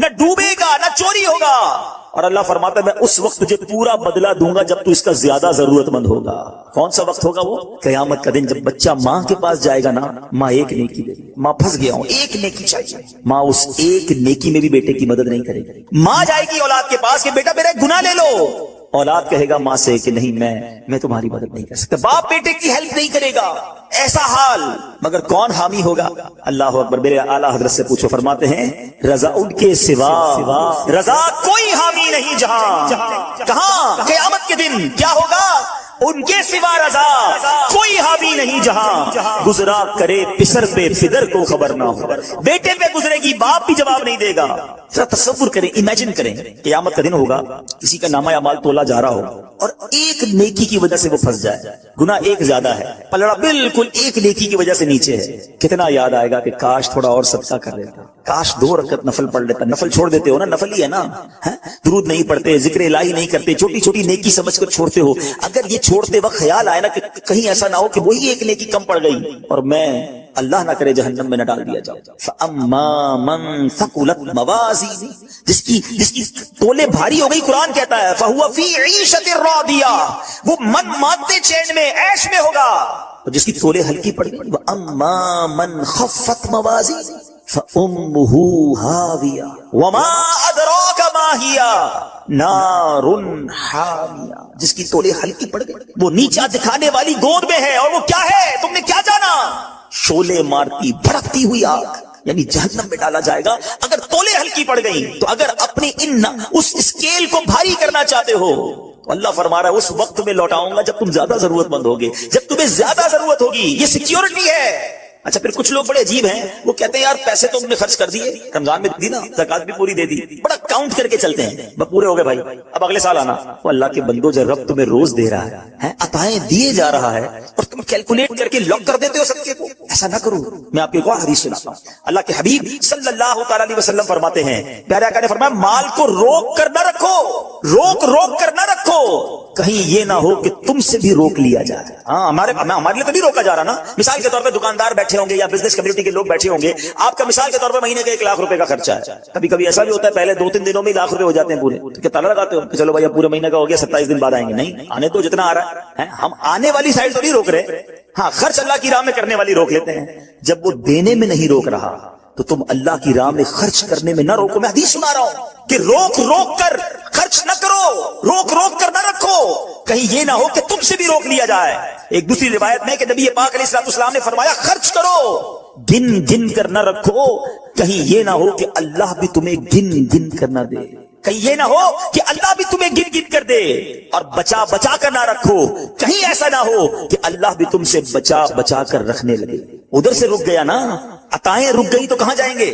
نہ ڈوبے گا، نہ چوری ہوگا. اور اللہ فرماتا ہے میں اس وقت تجھے پورا بدلہ دوں گا جب تو اس کا زیادہ ضرورت مند ہوگا. کون سا وقت ہوگا وہ؟ قیامت کا دن جب بچہ ماں کے پاس جائے گا نا، ماں ایک نیکی دے گی، ماں پھنس گیا ہوں ایک نیکی چاہیے، ماں اس ایک نیکی میں بھی بیٹے کی مدد نہیں کرے گی. ماں جائے گی اولاد کے پاس کہ بیٹا میرا گناہ لے لو، اولاد کہے گا ماں سے کہ نہیں میں تمہاری مدد نہیں کر سکتا. باپ بیٹے کی ہیلپ نہیں کرے گا. ایسا حال. مگر کون حامی ہوگا؟ اللہ اکبر. میرے اعلیٰ حضرت سے پوچھو، فرماتے ہیں رضا ان کے سوا رضا کوئی حامی نہیں جہاں. کہاں؟ قیامت کے دن کیا ہوگا؟ ان کے سوا رضا کوئی حامی نہیں جہاں. گزرا کرے پسر پہ پدر کو خبر نہ ہو. بیٹے پہ گزرے گی، باپ بھی جواب نہیں دے گا. ذرا تصور کریں، امیجن کریں، قیامت کا دن ہوگا، کسی کا نامہ اعمال تولا جا رہا ہو اور ایک نیکی کی وجہ سے وہ پھنس جائے. گناہ ایک زیادہ ہے، پلڑا بالکل ایک نیکی کی وجہ سے نیچے ہے. کتنا یاد آئے گا کہ کاش تھوڑا اور صدقہ کر لیتا، کاش 2 رکعت نفل پڑھ لیتا. نفل چھوڑ دیتے ہو نا، نفل ہی ہے نا، درود نہیں پڑھتے، ذکر الہی نہیں کرتے، چھوٹی چھوٹی نیکی سمجھ کر چھوڑتے ہو. اگر یہ چھوڑتے وقت خیال آئے نا کہ کہیں ایسا نہ ہو کہ وہی ایک نیکی کم پڑ گئی اور میں اللہ نہ کرے جہنم میں نہ ڈال دیا جاؤ. فَأَمَّا مَن ثَقُلَتْ مَوَازِينُهُ، جس کی تولے بھاری ہو گئی، قرآن کہتا ہے فَهُوَ فِي عِيشَةٍ رَاضِيَةٍ، وہ من مانتے چین میں عیش میں ہوگا. اور جس کی تولے ہلکی پڑ گئی، وَأَمَّا مَن خَفَّتْ مَوَازِينُهُ فَأُمُّهُ هَاوِيَةٌ وَمَا أَدْرَاكَ مَا هِيَ نَارٌ حَامِيَةٌ. جس کی تولے ہلکی پڑ گئی، وہ نیچا دکھانے والی گود میں ہے، اور وہ کیا ہے تم نے کیا جانا؟ شولے مارتی بھڑکتی ہوئی آگ، یعنی جہنم میں ڈالا جائے گا اگر تولے ہلکی پڑ گئی. تو اگر اپنی اس اسکیل کو بھاری کرنا چاہتے ہو تو اللہ فرما رہا ہے اس وقت میں لوٹاؤں گا جب تم زیادہ ضرورت مند ہوگے، جب تمہیں زیادہ ضرورت ہوگی. یہ سیکیورٹی ہے. اچھا پھر کچھ لوگ بڑے عجیب ہیں، وہ کہتے ہیں یار پیسے تو ہم نے خرچ کر دیے، رمضان میں دی نا، زکات بھی پوری دے دی، بڑا کاؤنٹ کر کے چلتے ہیں، بس پورے ہو گئے بھائی اب اگلے سال آنا. وہ اللہ کے بندو جب رب تمہیں روز دے رہا ہے، عطائیں دیے جا رہا ہے، اور تم کیلکولیٹ کر کے لاک کر دیتے ہو صدقے کو. ایسا نہ کرو. میں آپ کو ایک اور حدیث سناتا ہوں. اللہ کے حبیب صلی اللہ تعالی علیہ وسلم فرماتے ہیں، پیارے آقا نے فرمایا مال کو روک کر نہ رکھو، روک کر نہ رکھو، کہیں یہ نہ ہو کہ تم سے بھی روک لیا جائے. ہاں ہمارے لیے تو نہیں روکا جا رہا نا. مثال کے طور پہ دکاندار بیٹھے ہوں گے یا بزنس کمیونٹی کے لوگ بیٹھے ہوں گے، آپ کا مثال کے طور پہ مہینے کا 1 لاکھ روپے کا خرچہ ہے. کبھی کبھی ایسا بھی ہوتا ہے پہلے 2-3 دنوں میں 1 لاکھ روپے ہو جاتے ہیں پورے. تو کیا تالا لگاتے ہو کہ چلو بھائی اب پورے مہینے کا ہو گیا 27 دن بعد آئیں گے؟ نہیں، آنے تو جتنا آ رہا ہے. ہم آنے والی سائڈ تو نہیں روک رہے، ہاں خرچ اللہ کی راہ میں کرنے والی روک لیتے ہیں. جب وہ دینے میں نہیں روک رہا تو تم اللہ کی راہ میں خرچ کرنے میں نہ روکو. میں حدیث سنا رہا ہوں کہ روک کر خرچ نہ کرو، روک کر نہ رکھو، کہیں یہ نہ ہو کہ تم سے بھی روک لیا جائے. ایک دوسری روایت میں کہ نبی پاک علیہ السلام نے فرمایا خرچ کرو، گن کر نہ رکھو، کہیں یہ نہ ہو کہ اللہ بھی تمہیں گن کر نہ دے، کہیں یہ نہ ہو کہ اللہ بھی تمہیں گن کر دے. اور بچا کر نہ رکھو، کہیں ایسا نہ ہو کہ اللہ بھی تم سے بچا کر رکھنے لگے. ادھر سے رک گیا نا، عطائیں رک گئی تو کہاں جائیں گے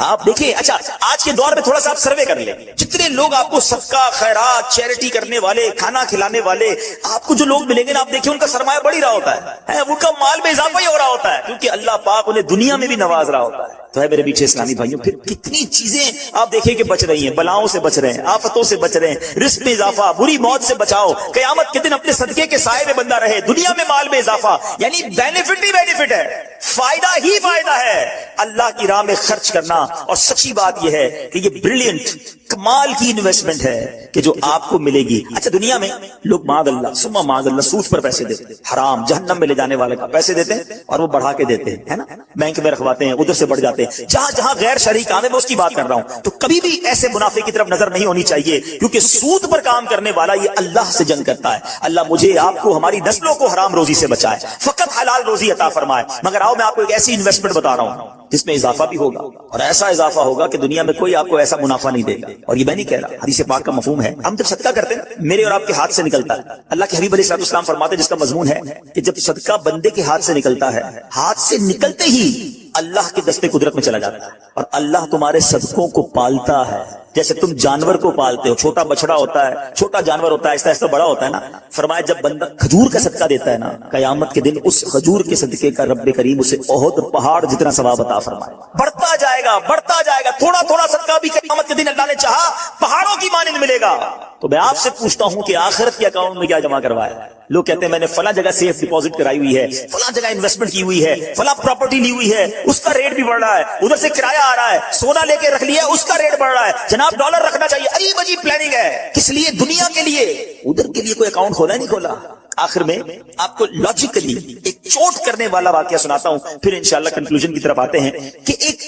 آپ؟ دیکھیں اچھا آج کے دور میں تھوڑا سا آپ سروے کر لیں، جتنے لوگ آپ کو صدقہ خیرات چیریٹی کرنے والے، کھانا کھلانے والے آپ کو جو لوگ ملیں گے نا، آپ دیکھیں ان کا سرمایہ بڑھ ہی رہا ہوتا ہے، ان کا مال میں اضافہ ہی ہو رہا ہوتا ہے، کیونکہ اللہ پاک انہیں دنیا میں بھی نواز رہا ہوتا ہے. تو ہے میرے پیچھے اسلامی بھائیوں، پھر کتنی چیزیں آپ دیکھیں کہ بچ رہی ہیں، بلاؤں سے بچ رہے ہیں، آفتوں سے بچ رہے ہیں، رزق میں اضافہ، بری موت سے بچاؤ، قیامت کے دن اپنے صدقے کے سائے میں بندہ رہے، دنیا میں مال میں اضافہ، یعنی بینیفٹ ہی بینیفٹ ہے، فائدہ ہی فائدہ ہے اللہ کی راہ میں خرچ کرنا. اور سچی بات یہ ہے کہ یہ بریلینٹ کمال کی انویسٹمنٹ ہے کہ جو آپ کو ملے گی. اچھا دنیا میں لوگ معاذ اللہ ثم معاذ اللہ سود پر پیسے دیتے ہیں، حرام جہنم میں لے جانے والے کا پیسے دیتے ہیں اور وہ بڑھا کے دیتے ہیں، ہے نا، بینک میں رکھواتے ہیں، ادھر سے بڑھ جاتے ہیں. جہاں غیر شرعی کام ہے میں اس کی بات کر رہا ہوں. تو کبھی بھی ایسے منافع کی طرف نظر نہیں ہونی چاہیے، کیونکہ سود پر کام کرنے والا یہ اللہ سے جنگ کرتا ہے. اللہ مجھے آپ کو ہماری نسلوں کو حرام روزی سے بچائے، فقط حلال روزی عطا فرمائے. مگر آؤ میں آپ کو ایک ایسی انویسٹمنٹ بتا رہا ہوں جس میں اضافہ بھی ہوگا، اور ایسا اضافہ ہوگا کہ دنیا میں کوئی آپ کو ایسا منافع نہیں دے گا. اور یہ میں نہیں کہہ رہا، حدیث پاک کا مفہوم ہے. ہم جب صدقہ کرتے ہیں میرے اور آپ کے ہاتھ سے نکلتا ہے، اللہ کے حبیب علیہ السلام فرماتے ہیں جس کا مضمون ہے کہ جب صدقہ بندے کے ہاتھ سے نکلتا ہے، ہاتھ سے نکلتے ہی اللہ کے دستے قدرت میں چلا جاتا ہے، اور اللہ تمہارے صدقوں کو پالتا ہے. جیسے تم جانور کو پالتے ہو، چھوٹا بچڑا ہوتا ہے، چھوٹا جانور ہوتا ہے، ایسا ایسا بڑا ہوتا ہے نا، فرمایا جب بندہ کھجور کا صدقہ دیتا ہے نا، قیامت کے دن اس کھجور کے صدقے کا رب کریم اسے احد پہاڑ جتنا ثواب عطا فرمائے، بڑھتا جائے گا بڑھتا جائے گا، تھوڑا تھوڑا صدقہ بھی قیامت کے دن اللہ نے چاہا پہاڑوں کی مانند ملے گا۔ تو میں آپ سے پوچھتا ہوں کہ آخرت کے اکاؤنٹ میں کیا جمع کروایا؟ لوگ کہتے ہیں میں نے فلاں جگہ سیف ڈپازٹ کرائی ہوئی ہے، فلاں جگہ انویسٹمنٹ کی ہوئی ہے، فلاں پراپرٹی لی ہوئی ہے، اس کا ریٹ بھی بڑھ رہا ہے، ادھر سے کرایہ آ رہا ہے، سونا لے کے رکھ لیا اس کا ریٹ بڑھ رہا ہے، جناب ڈالر رکھنا چاہیے، عجیب عجیب پلاننگ ہے، کس لیے؟ دنیا کے لیے۔ ادھر کے لیے کوئی اکاؤنٹ کھولا نہیں کھولا۔ آخر میں آپ کو لاجیکلی ایک چوٹ کرنے والا واقعہ سناتا ہوں، پھر انشاءاللہ کنکلوژن کی طرف آتے ہیں کہ ایک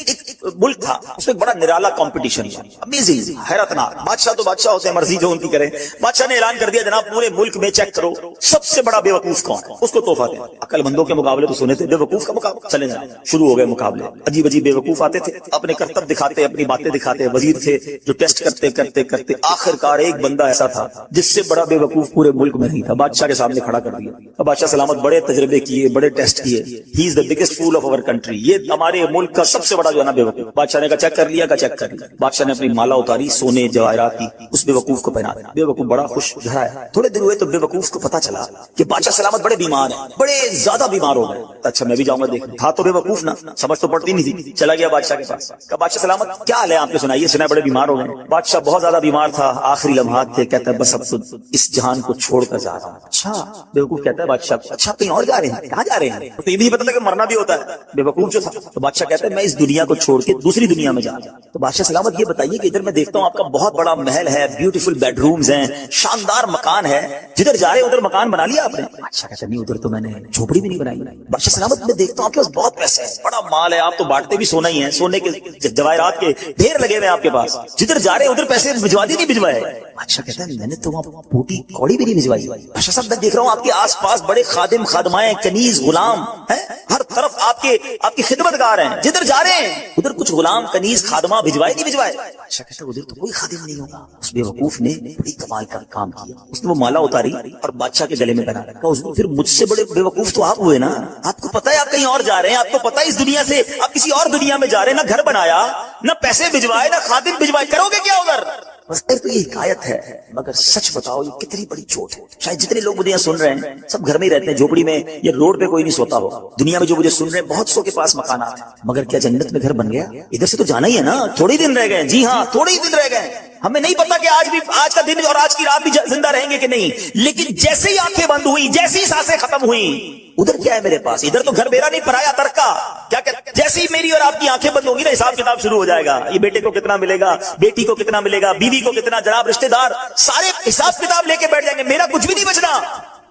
ملک تھا، اس میں ایک بڑا نرالا کمپٹیشن تھا، امیزنگ، حیرتناک۔ بادشاہ تو بادشاہ ہوتے ہیں، مرضی جو ان کی کریں۔ بادشاہ نے اعلان کر دیا جناب پورے ملک میں چیک کرو سب سے بڑا بے وقوف کون ہے، اس کو تحفہ دیں۔ عقل مندوں کے مقابلے تو سنے تھے، بے وقوف کا مقابلہ، چلے جائیں۔ شروع ہو گئے مقابلے، عجیب عجیب بے وقوف آتے تھے، اپنے کرتب دکھاتے، اپنی باتیں دکھاتے۔ وزیر تھے جو ٹیسٹ کرتے کرتے کرتے آخرکار ایک بندہ ایسا تھا جس سے بڑا بے وقوف پورے ملک میں نہیں تھا، بادشاہ کے سامنے کھڑا کر دیا۔ بادشاہ سلامت بڑے تجربے کیے، بڑے ٹیسٹ کیے، ہی از دا بگیسٹ فول آف اور کنٹری، یہ ہمارے ملک کا سب سے بڑا جو ہے نا بے وقوف۔ بادشاہ نے کہا چیک کر لیا، کا چیک کر لیا۔ بادشاہ نے اپنی مالا اتاری، سونے جواہرات کی، اس بے وقوف کو پہنا دیا۔ بے وقوف بڑا خوش ہے۔ تھوڑے دن ہوئے تو بے وقوف کو پتا چلا کہ بادشاہ سلامت بڑے بیمار ہیں، بڑے زیادہ بیمار ہو گئے۔ اچھا میں بھی جاؤں گا دیکھنے، تھا تو بے وقوف نا، سمجھ تو پڑتی نہیں تھی۔ چلا گیا بادشاہ کے پاس، کہا بادشاہ سلامت کیا حال ہے آپ نے سنائیے، سنا بڑے بیمار ہو گئے۔ بادشاہ بہت زیادہ بیمار تھا، آخری لمحات تھے، کہتا ہے بس اب تو اس جہان کو چھوڑ کر جا رہا ہوں۔ اچھا بے وقوف کہتا ہے بادشاہ اچھا کہیں اور جا رہے ہیں؟ کہاں جا رہے ہیں؟ تو یہ بھی پتا تھا کہ مرنا بھی ہوتا ہے، بے وقوف جو تھا۔ تو بادشاہ کہتا ہے میں اس دنیا کو چھوڑ کے دوسری دنیا میں جا رہا ہوں۔ تو بادشاہ سلامت یہ بتائیے کہ ادھر میں دیکھتا ہوں آپ کا بہت بڑا محل ہے، بیوٹیفل بیڈ رومز ہیں، شاندار مکان ہے، جدھر جا رہے ادھر مکان بنا لیا آپ نے؟ بادشاہ کہتا نہیں ادھر تو میں نے جھوپڑی بھی نہیں بنائی۔ بادشاہ سلامت میں دیکھتا ہوں آپ کے پاس بہت پیسے ہیں، بڑا مال ہے، آپ تو بانٹتے بھی سونا ہی ہے، سونے کے جواہرات کے ڈھیر لگے ہوئے آپ کے پاس، جدھر جا رہے ادھر پیسے بھجوا دیے نہیں بھجوائے؟ بادشاہ کہتا ہے میں نے تو وہاں پوٹی کوڑی بھی نہیں بھجوائی۔ بادشاہ صاحب میں دیکھ رہا ہوں آپ کے آس پاس بڑے خادم خادمائیں، کنیز غلام ہیں، ہر طرف آپ کی خدمت گار ہیں، جدھر جا رہے ہیں ادھر کچھ غلام کنیز خادمہ بھجوائے نہیں بھجوائے؟ بادشاہ کہتا ہے ادھر تو کوئی خادم نہیں ہوگا۔ اس بے وقوف نے بڑی کمال کا کام کیا، اس نے وہ مالا اتاری اور بادشاہ کے گلے میں پہنا رکھا۔ اس نے پھر مجھ سے بڑے بے وقوف تو آپ ہوئے نا، آپ کو پتا ہے آپ کہیں اور جا رہے ہیں، آپ کو پتا ہے اس دنیا سے آپ کسی اور دنیا میں جا رہے ہیں، نہ گھر بنایا، نہ پیسے بھجوائے، نہ خادم بھجوائے، کرو گے کیا ادھر؟ بس تو یہ حکایت ہے، مگر سچ بتاؤ یہ کتنی بڑی چوٹ ہے۔ شاید جتنے لوگ مجھے یہاں سن رہے ہیں سب گھر میں ہی رہتے ہیں، جھوپڑی میں یا روڈ پہ کوئی نہیں سوتا ہو۔ دنیا میں جو مجھے سن رہے ہیں بہت سو کے پاس مکانات ہیں، مگر کیا جنت میں گھر بن گیا؟ ادھر سے تو جانا ہی ہے نا، تھوڑے ہی دن رہ گئے۔ جی ہاں تھوڑے ہی دن رہ گئے، ہمیں نہیں پتا کہ آج کا دن اور آج کی رات بھی زندہ رہیں گے کہ نہیں، لیکن جیسے ہی آنکھیں بند ہوئی، جیسی سانسیں ختم ہوئی، ادھر کیا ہے میرے پاس؟ ادھر تو گھر میرا نہیں، پرایا ترکا۔ کیا جیسی میری اور آپ کی آنکھیں بند ہوں گی نا، حساب کتاب شروع ہو جائے گا، یہ بیٹے کو کتنا ملے گا، بیٹی کو کتنا ملے گا، بیوی کو کتنا، جناب رشتہ دار سارے حساب کتاب لے کے بیٹھ جائیں گے، میرا کچھ بھی نہیں بچنا۔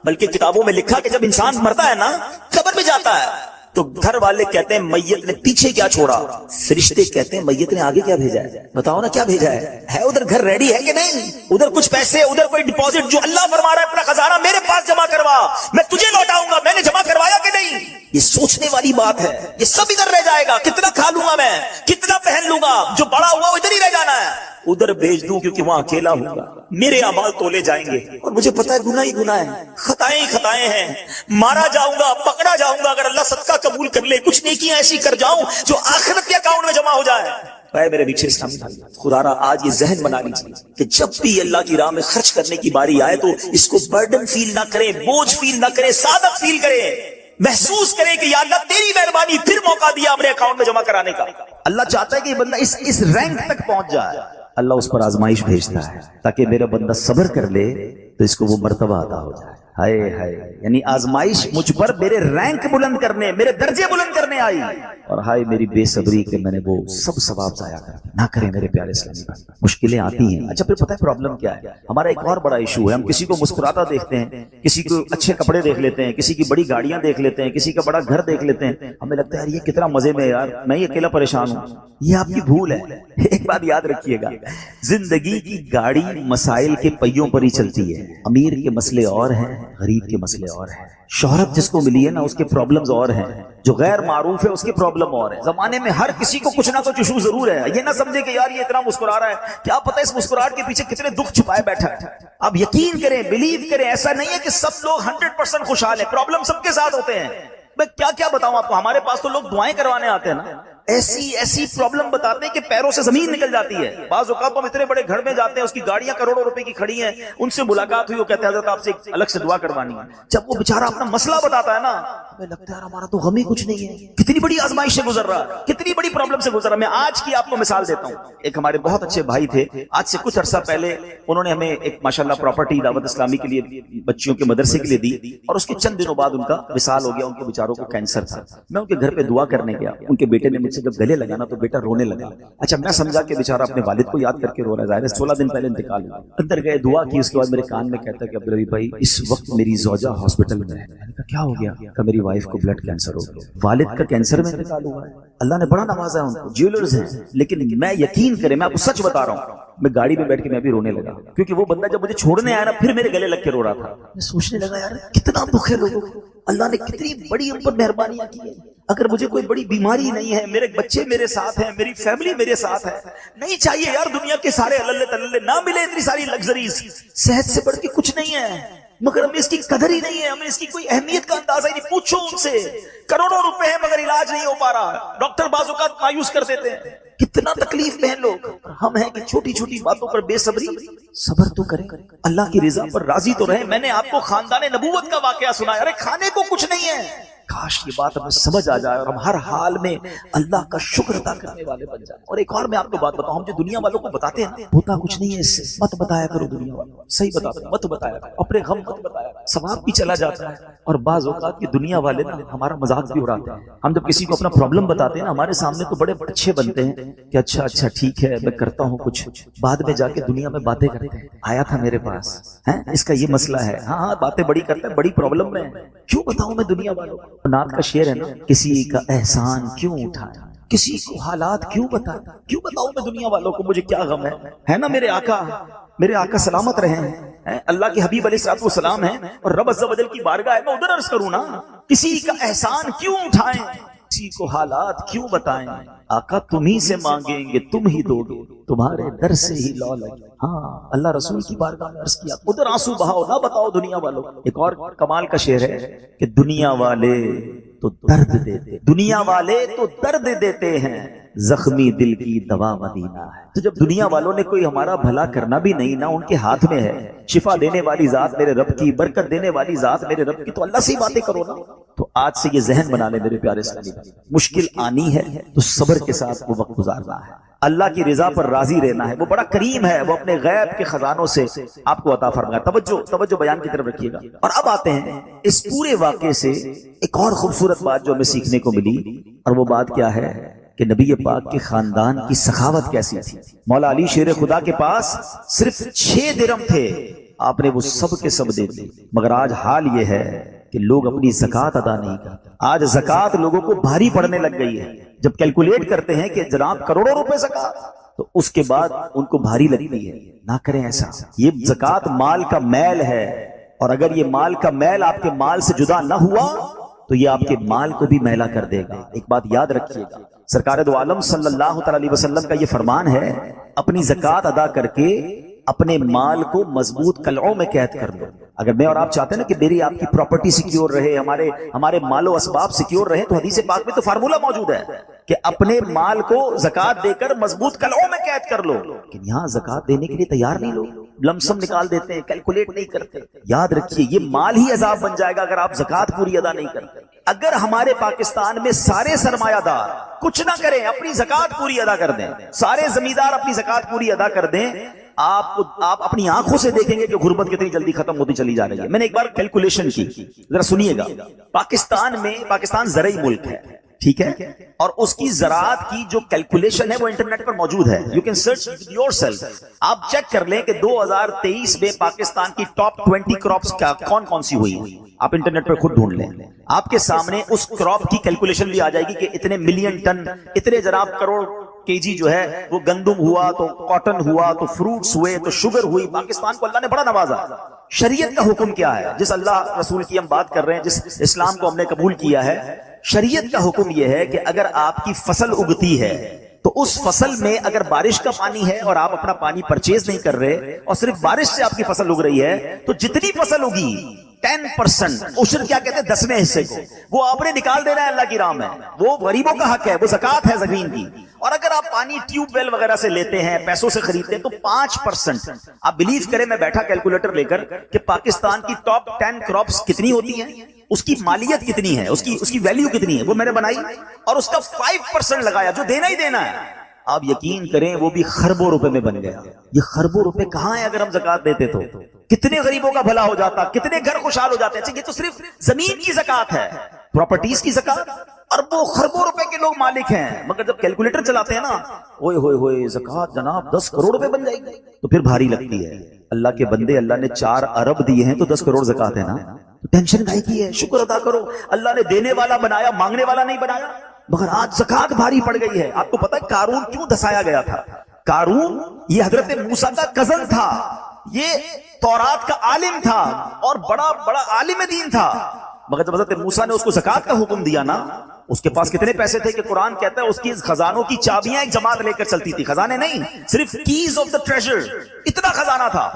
بلکہ کتابوں میں لکھا کہ جب انسان مرتا ہے نا، قبر میں جاتا ہے تو گھر والے کہتے ہیں میت نے پیچھے کیا چھوڑا، فرشتے کہتے ہیں میت نے آگے کیا بھیجا ہے، بتاؤ نا کیا بھیجا ہے ادھر گھر ریڈی ہے کہ نہیں؟ ادھر کچھ پیسے، ادھر کوئی ڈپازٹ، جو اللہ فرما رہا ہے اپنا خزانہ میرے پاس جمع کروا، میں تجھے لوٹاؤں گا، میں نے جمع کروایا کہ نہیں؟ یہ سوچنے والی بات ہے، یہ سب ادھر رہ جائے گا، کتنا کھا لوں گا میں، کتنا پہن لوں گا، جو بڑا ہوا وہ ادھر ہی رہ جانا ہے، ادھر بھیج دوں کیونکہ وہاں اکیلا ہوں گا، میرے اعمال تولے جائیں گے اور مجھے پتا ہے گناہ ہی گناہ ہے، خطائیں ہی خطائیں ہیں، مارا جاؤں گا، پکڑا جاؤں گا، اگر اللہ صدقہ قبول کر لے، کچھ نیکیاں ایسی کر جاؤں جو آخرت کے اکاؤنٹ میں جمع ہو جائے۔ اے میرے پیچھے اسلامی بھائی، خدا را آج یہ ذہن بنا لیجیے کہ جب بھی اللہ کی راہ میں خرچ کرنے کی باری آئے تو اس کو برڈن فیل نہ کرے، بوجھ فیل نہ کرے، سعادت فیل کرے، محسوس کرے کہ یا اللہ تیری مہربانی، پھر موقع دیا اپنے اکاؤنٹ میں جمع کرانے کا۔ اللہ چاہتا ہے کہ یہ بندہ اس رینک تک پہنچ جائے، اللہ اس پر آزمائش بھیجتا ہے تاکہ میرا بندہ صبر کر لے تو اس کو وہ مرتبہ عطا ہو جائے۔ ہائے ہائے، یعنی آزمائش مجھ پر میرے رینک بلند کرنے، میرے درجے بلند کرنے آئی، اور ہائے میری بے صبری کہ میں نے وہ سب ثواب ضائع کر دیا۔ نہ کریں میرے پیارے اسلامی بھائی، مشکلیں آتی ہیں۔ اچھا پھر پتہ ہے پرابلم کیا ہے؟ ہمارا ایک اور بڑا ایشو ہے، ہم کسی کو مسکراتا دیکھتے ہیں، کسی کو اچھے کپڑے دیکھ لیتے ہیں، کسی کی بڑی گاڑیاں دیکھ لیتے ہیں، کسی کا بڑا گھر دیکھ لیتے ہیں، ہمیں لگتا ہے یار یہ کتنا مزے میں، یار میں ہی اکیلا پریشان ہوں۔ یہ آپ کی بھول ہے۔ ایک بات یاد رکھیے گا، زندگی کی گاڑی مسائل کے پہیوں پر ہی چلتی ہے، امیر کے مسئلے اور ہیں، غریب کے مسئلے اور ہیں، شہرت جس کو ملی ہے نا اس کے پرابلمز اور ہیں، جو غیر معروف ہے اس کے پرابلم اور ہے۔ زمانے میں ہر کسی کو کچھ نہ کچھ ایشو ضرور ہے، یہ نہ سمجھے کہ یار یہ اتنا مسکرا رہا ہے، کیا پتہ اس مسکراہٹ کے پیچھے کتنے دکھ چھپائے بیٹھا ہے۔ اب یقین کریں، بلیو کریں، ایسا نہیں ہے کہ سب لوگ 100% خوشحال ہیں، پرابلم سب کے ساتھ ہوتے ہیں۔ میں کیا کیا بتاؤں آپ کو، ہمارے پاس تو لوگ دعائیں کروانے آتے ہیں نا، ایسی پرابلم بتاتے ہیں کہ پیروں سے زمین نکل جاتی ہے. بعض اوقات ہم اتنے بڑے گھر میں جاتے ہیں, اس کی گاڑیاں کروڑوں روپے کی کھڑی ہیں, ان سے ملاقات ہوئی, وہ کہتے ہیں حضرت آپ سے الگ سے دعا کروانی ہے. جب وہ بیچارہ اپنا مسئلہ بتاتا ہے نا, ہمیں لگتا ہے ہمارا تو غم ہی کچھ نہیں ہے, کتنی بڑی آزمائش سے گزر رہا ہے, کتنی بڑی پرابلم سے گزر رہا ہے. میں آج کی آپ کو مثال دیتا ہوں. ایک ہمارے بہت اچھے بھائی تھے, آج سے کچھ عرصہ پہلے انہوں نے ہمیں ایک ماشاءاللہ پراپرٹی دعوت اسلامی کے لیے بچیوں کے مدرسے کے لیے دی, اور اس کے چند دنوں بعد ان کا وصال ہو گیا. ان کے بیچاروں کو کینسر تھا. میں ان کے گھر پہ دعا کرنے گیا, ان کے بیٹے نے مجھ سے جب گلے لگانا تو بیٹا رونے لگا. اچھا میں سمجھا کہ بیچارہ اپنے والد کو یاد کر کے رو رہا ہے, ظاہر ہے 16 دن پہلے انتقال ہوا. اندر گئے, دعا کی, اس کے بعد میرے کان میں کہتا ہے کہ عبدالعزیز بھائی اس وقت میری زوجہ ہاسپٹل میں ہے. میں نے کہا کیا ہو گیا؟ کہ میری وائف کو بلڈ کینسر ہو گیا. والد کا کینسر میں انتقال ہوا ہے. اللہ نے بڑا نوازا ہے ان کو, جیولرز ہیں, لیکن میں یقین کریں, میں آپ کو سچ بتا رہا ہوں, میں گاڑی میں بیٹھ کے میں بھی رونے لگا, کیونکہ وہ بندہ جب مجھے چھوڑنے آیا نا پھر میرے گلے لگ کے رو رہا تھا. میں سوچنے لگا یار کتنا دکھ ہے لوگوں کو, اللہ نے کتنی بڑی ہم پر مہربانیاں کی ہیں. اگر مجھے کوئی بڑی بیماری نہیں ہے, میرے بچے میرے ساتھ ہیں, میری فیملی میرے ساتھ ہے, نہیں چاہیے یار دنیا کے سارے اللہ تللے, نہ ملے اتنی ساری لگژریز, صحت سے بڑھ کے کچھ نہیں ہے, مگر ہمیں اس کی قدر ہی نہیں ہے, ہمیں اس کی کوئی اہمیت کا اندازہ ہی نہیں. پوچھو ان سے, کروڑوں روپے ہیں مگر علاج نہیں ہو پا رہا, ڈاکٹر بعض اوقات مایوس کر دیتے ہیں. کتنا تکلیف میں ہیں لوگ. ہم ہیں کہ چھوٹی چھوٹی باتوں پر بے صبری, صبر تو کریں, اللہ کی رضا پر راضی تو رہیں. میں نے آپ کو خاندان نبوت کا واقعہ سنایا, ارے کھانے کو کچھ نہیں ہے. کاش یہ بات ہمیں سمجھ آ جائے اور ہم ہر حال میں اللہ کا شکر ادا کرنے والے بن جائیں. اور ایک اور میں آپ کو بات بتاؤں, ہم جو دنیا والوں کو بتاتے ہیں ہوتا کچھ نہیں ہے اس سے, مت بتایا کرو دنیا والوں, صحیح بتاتے ہیں, مت بتایا کرو, اپنے غم مت بتایا, ثواب بھی چلا جاتا ہے. اور بعض اوقات کی دنیا والے نا ہمارا مذاق بھی اڑاتے ہیں. ہم جب کسی کو اپنا پرابلم بتاتے ہیں نا, ہمارے سامنے تو بڑے اچھے بنتے ہیں کہ اچھا اچھا ٹھیک ہے میں کرتا ہوں کچھ, بعد میں جا کے دنیا میں باتیں کرتے ہیں, آیا تھا میرے پاس ہے, اس کا یہ مسئلہ ہے, ہاں ہاں باتیں بڑی کرتا ہے, بڑی پرابلم میں. کیوں بتاؤں میں دنیا والوں کو؟ نعت کا شعر ہے نا, کسی کا احسان کیوں اٹھایا, کسی کو حالات کیوں بتایا, کیوں بتاؤں میں دنیا والوں کو مجھے کیا غم ہے نا. میرے آقا سلامت رہے ہیں, اللہ کے حبیب علیہ الصلوۃ والسلام ہیں, اور رب عز و جل کی بارگاہ ہے, میں ادھر عرض کروں نا, کسی کا احسان کیوں اٹھائیں, کسی کو حالات کیوں بتائیں, آقا تم ہی سے مانگیں گے تم ہی دو گے, تمہارے در سے ہی لو لگے. ہاں اللہ رسول کی بارگاہ میں عرض کیا, ادھر آنسو بہاؤ, نہ بتاؤ دنیا والوں. ایک اور کمال کا شعر ہے کہ دنیا والے تو درد دیتے, دنیا والے تو درد دیتے ہیں, زخمی دل کی دوا مدینہ ہے. تو جب دنیا والوں نے کوئی ہمارا بھلا کرنا بھی نہیں, نہ ان کے ہاتھ میں ہے, شفا دینے والی ذات میرے رب کی, برکت دینے والی ذات میرے رب کی, تو اللہ سے ہی باتیں کرو نا. تو آج سے یہ ذہن بنا لے میرے پیارے اسلامی, مشکل آنی ہے تو صبر کے ساتھ وہ وقت گزارنا ہے, اللہ کی رضا پر راضی رہنا ہے. وہ بڑا کریم ہے, وہ اپنے غیب کے خزانوں سے آپ کو عطا فرمائے. توجہ بیان کی طرف رکھیے گا. اور اب آتے ہیں اس پورے واقعے سے ایک اور خوبصورت بات جو ہمیں سیکھنے کو ملی, اور وہ بات کیا ہے کہ نبی پاک کے خاندان کی سخاوت کیسی تھی. مولا علی شیر خدا کے پاس صرف 6 درہم تھے, آپ نے وہ سب کے سب دے دی. مگر آج حال یہ ہے کہ لوگ اپنی زکوٰۃ ادا نہیں کرتے. آج زکوٰۃ لوگوں کو بھاری پڑنے لگ گئی ہے. جب کیلکولیٹ کرتے ہیں کہ جناب کروڑوں روپے زکوٰۃ, تو اس کے بعد ان کو بھاری لگتی ہے. نہ کریں ایسا, یہ زکوٰۃ مال کا میل ہے, اور اگر یہ مال کا میل آپ کے مال سے جدا نہ ہوا تو یہ آپ کے مال کو بھی میلا کر دے گا. ایک بات یاد رکھیے گا, سرکار دو عالم صلی اللہ علیہ وسلم کا یہ فرمان ہے, اپنی زکوٰۃ ادا کر کے اپنے مال کو مضبوط قلعوں میں قید کر دو. اگر میں اور آپ چاہتے ہیں نا کہ میری آپ کی پراپرٹی سیکیور رہے, ہمارے مال و اسباب سیکیور رہے, تو حدیث پاک میں تو فارمولا موجود ہے کہ اپنے مال کو زکوٰۃ دے کر مضبوط قلعوں میں قید کر لو. لیکن یہاں زکوٰۃ دینے کے لیے تیار نہیں لوگ, لمسم نکال دیتے ہیں, کیلکولیٹ نہیں کرتے. یاد رکھیے یہ مال ہی عذاب بن جائے گا اگر آپ زکوٰۃ پوری ادا نہیں کرتے. اگر ہمارے پاکستان میں سارے سرمایہ دار کچھ نہ کریں, اپنی زکوٰۃ پوری ادا کر دیں, سارے زمیندار اپنی زکوٰۃ پوری ادا کر دیں, آپ اپنی آنکھوں سے دیکھیں گے کہ غربت کتنی جلدی ختم ہوتی چلی جا رہی ہے. میں نے ایک بار کیلکولیشن کی, ذرا سنیے گا. پاکستان زرعی ملک ہے, ٹھیک ہے, اور اس کی زراعت کی جو کیلکولیشن ہے وہ انٹرنیٹ پر موجود ہے. You can search your self, آپ چیک کر لیں کہ 2023 میں پاکستان کی ٹاپ 20 کراپس کون سی ہوئی ہے. آپ انٹرنیٹ پر خود ڈھونڈ لیں, آپ کے سامنے اس کراپ کی کیلکولیشن بھی آ جائے گی کہ اتنے ملین ٹن, اتنے جناب کروڑ کے جی جو ہے وہ گندم ہوا, تو کاٹن ہوا, تو فروٹس ہوئے, تو شوگر ہوئی. پاکستان کو اللہ نے بڑا نوازا. شریعت کا حکم کیا ہے؟ جس اللہ رسول کی ہم بات کر رہے ہیں, جس اسلام کو ہم نے قبول کیا ہے, شریعت کا حکم یہ ہے کہ اگر آپ کی فصل اگتی ہے تو اس فصل میں اگر بارش کا پانی ہے اور آپ اپنا پانی پرچیز نہیں کر رہے, اور صرف بارش سے آپ کی فصل اگ رہی ہے, تو جتنی فصل اگی 10%، عشر کیا کہتے ہیں 10ویں حصے کو، وہ آپ نے نکال دینا ہے اللہ کی راہ میں، وہ غریبوں کا حق ہے، وہ زکات ہے زمین کی۔ اور اگر آپ پانی ٹیوب ویل وغیرہ سے لیتے ہیں، پیسوں سے خریدتے ہیں، تو 5%۔ آپ بلیو کریں، میں بیٹھا کیلکولیٹر لے کر کہ پاکستان کی ٹاپ 10 کراپس کتنی ہوتی ہیں، اس کی مالیت کتنی ہے، اس کی ویلیو کتنی ہے، وہ میں نے بنائی اور اس کا 5% لگایا جو دینا ہی دینا ہے۔ آپ یقین کریں وہ بھی خربوں روپے میں بن گیا۔ یہ خربوں روپے کہاں ہیں اگر ہم زکات دیتے تو؟ کتنے غریبوں کا بھلا ہو جاتا، کتنے گھر خوشحال ہو جاتے۔ اچھا یہ تو صرف زمین کی زکات ہے، پراپرٹیز کی زکات اربوں خربوں روپے کے لوگ مالک ہیں، مگر جب کیلکولیٹر چلاتے ہیں نا، ہوئے ہوئے ہوئے زکات جناب 10 کروڑ روپے بن جائے گی، تو پھر بھاری لگتی ہے۔ اللہ کے بندے، اللہ نے 4 ارب دیے ہیں تو 10 کروڑ زکات ہے نا، تو ٹینشن کائے کی ہے؟ شکر ادا کرو، اللہ نے دینے والا بنایا، مانگنے والا نہیں بنایا۔ مگر آج زکات بھاری پڑ گئی ہے۔ آپ کو پتہ ہے قارون کیوں دھسایا گیا تھا؟ قارون یہ حضرت موسیٰ کا کزن تھا، یہ تورات کا عالم تھا اور بڑا بڑا عالم دین تھا، مگر جب حضرت موسیٰ نے اس کو زکات کا حکم دیا نا، اس کے پاس کتنے پیسے تھے کہ قرآن کہتا ہے اس کی خزانوں کی چابیاں ایک جماعت لے کر چلتی تھی، خزانے نہیں، صرف کیز آف دا ٹریجر، اتنا خزانہ تھا۔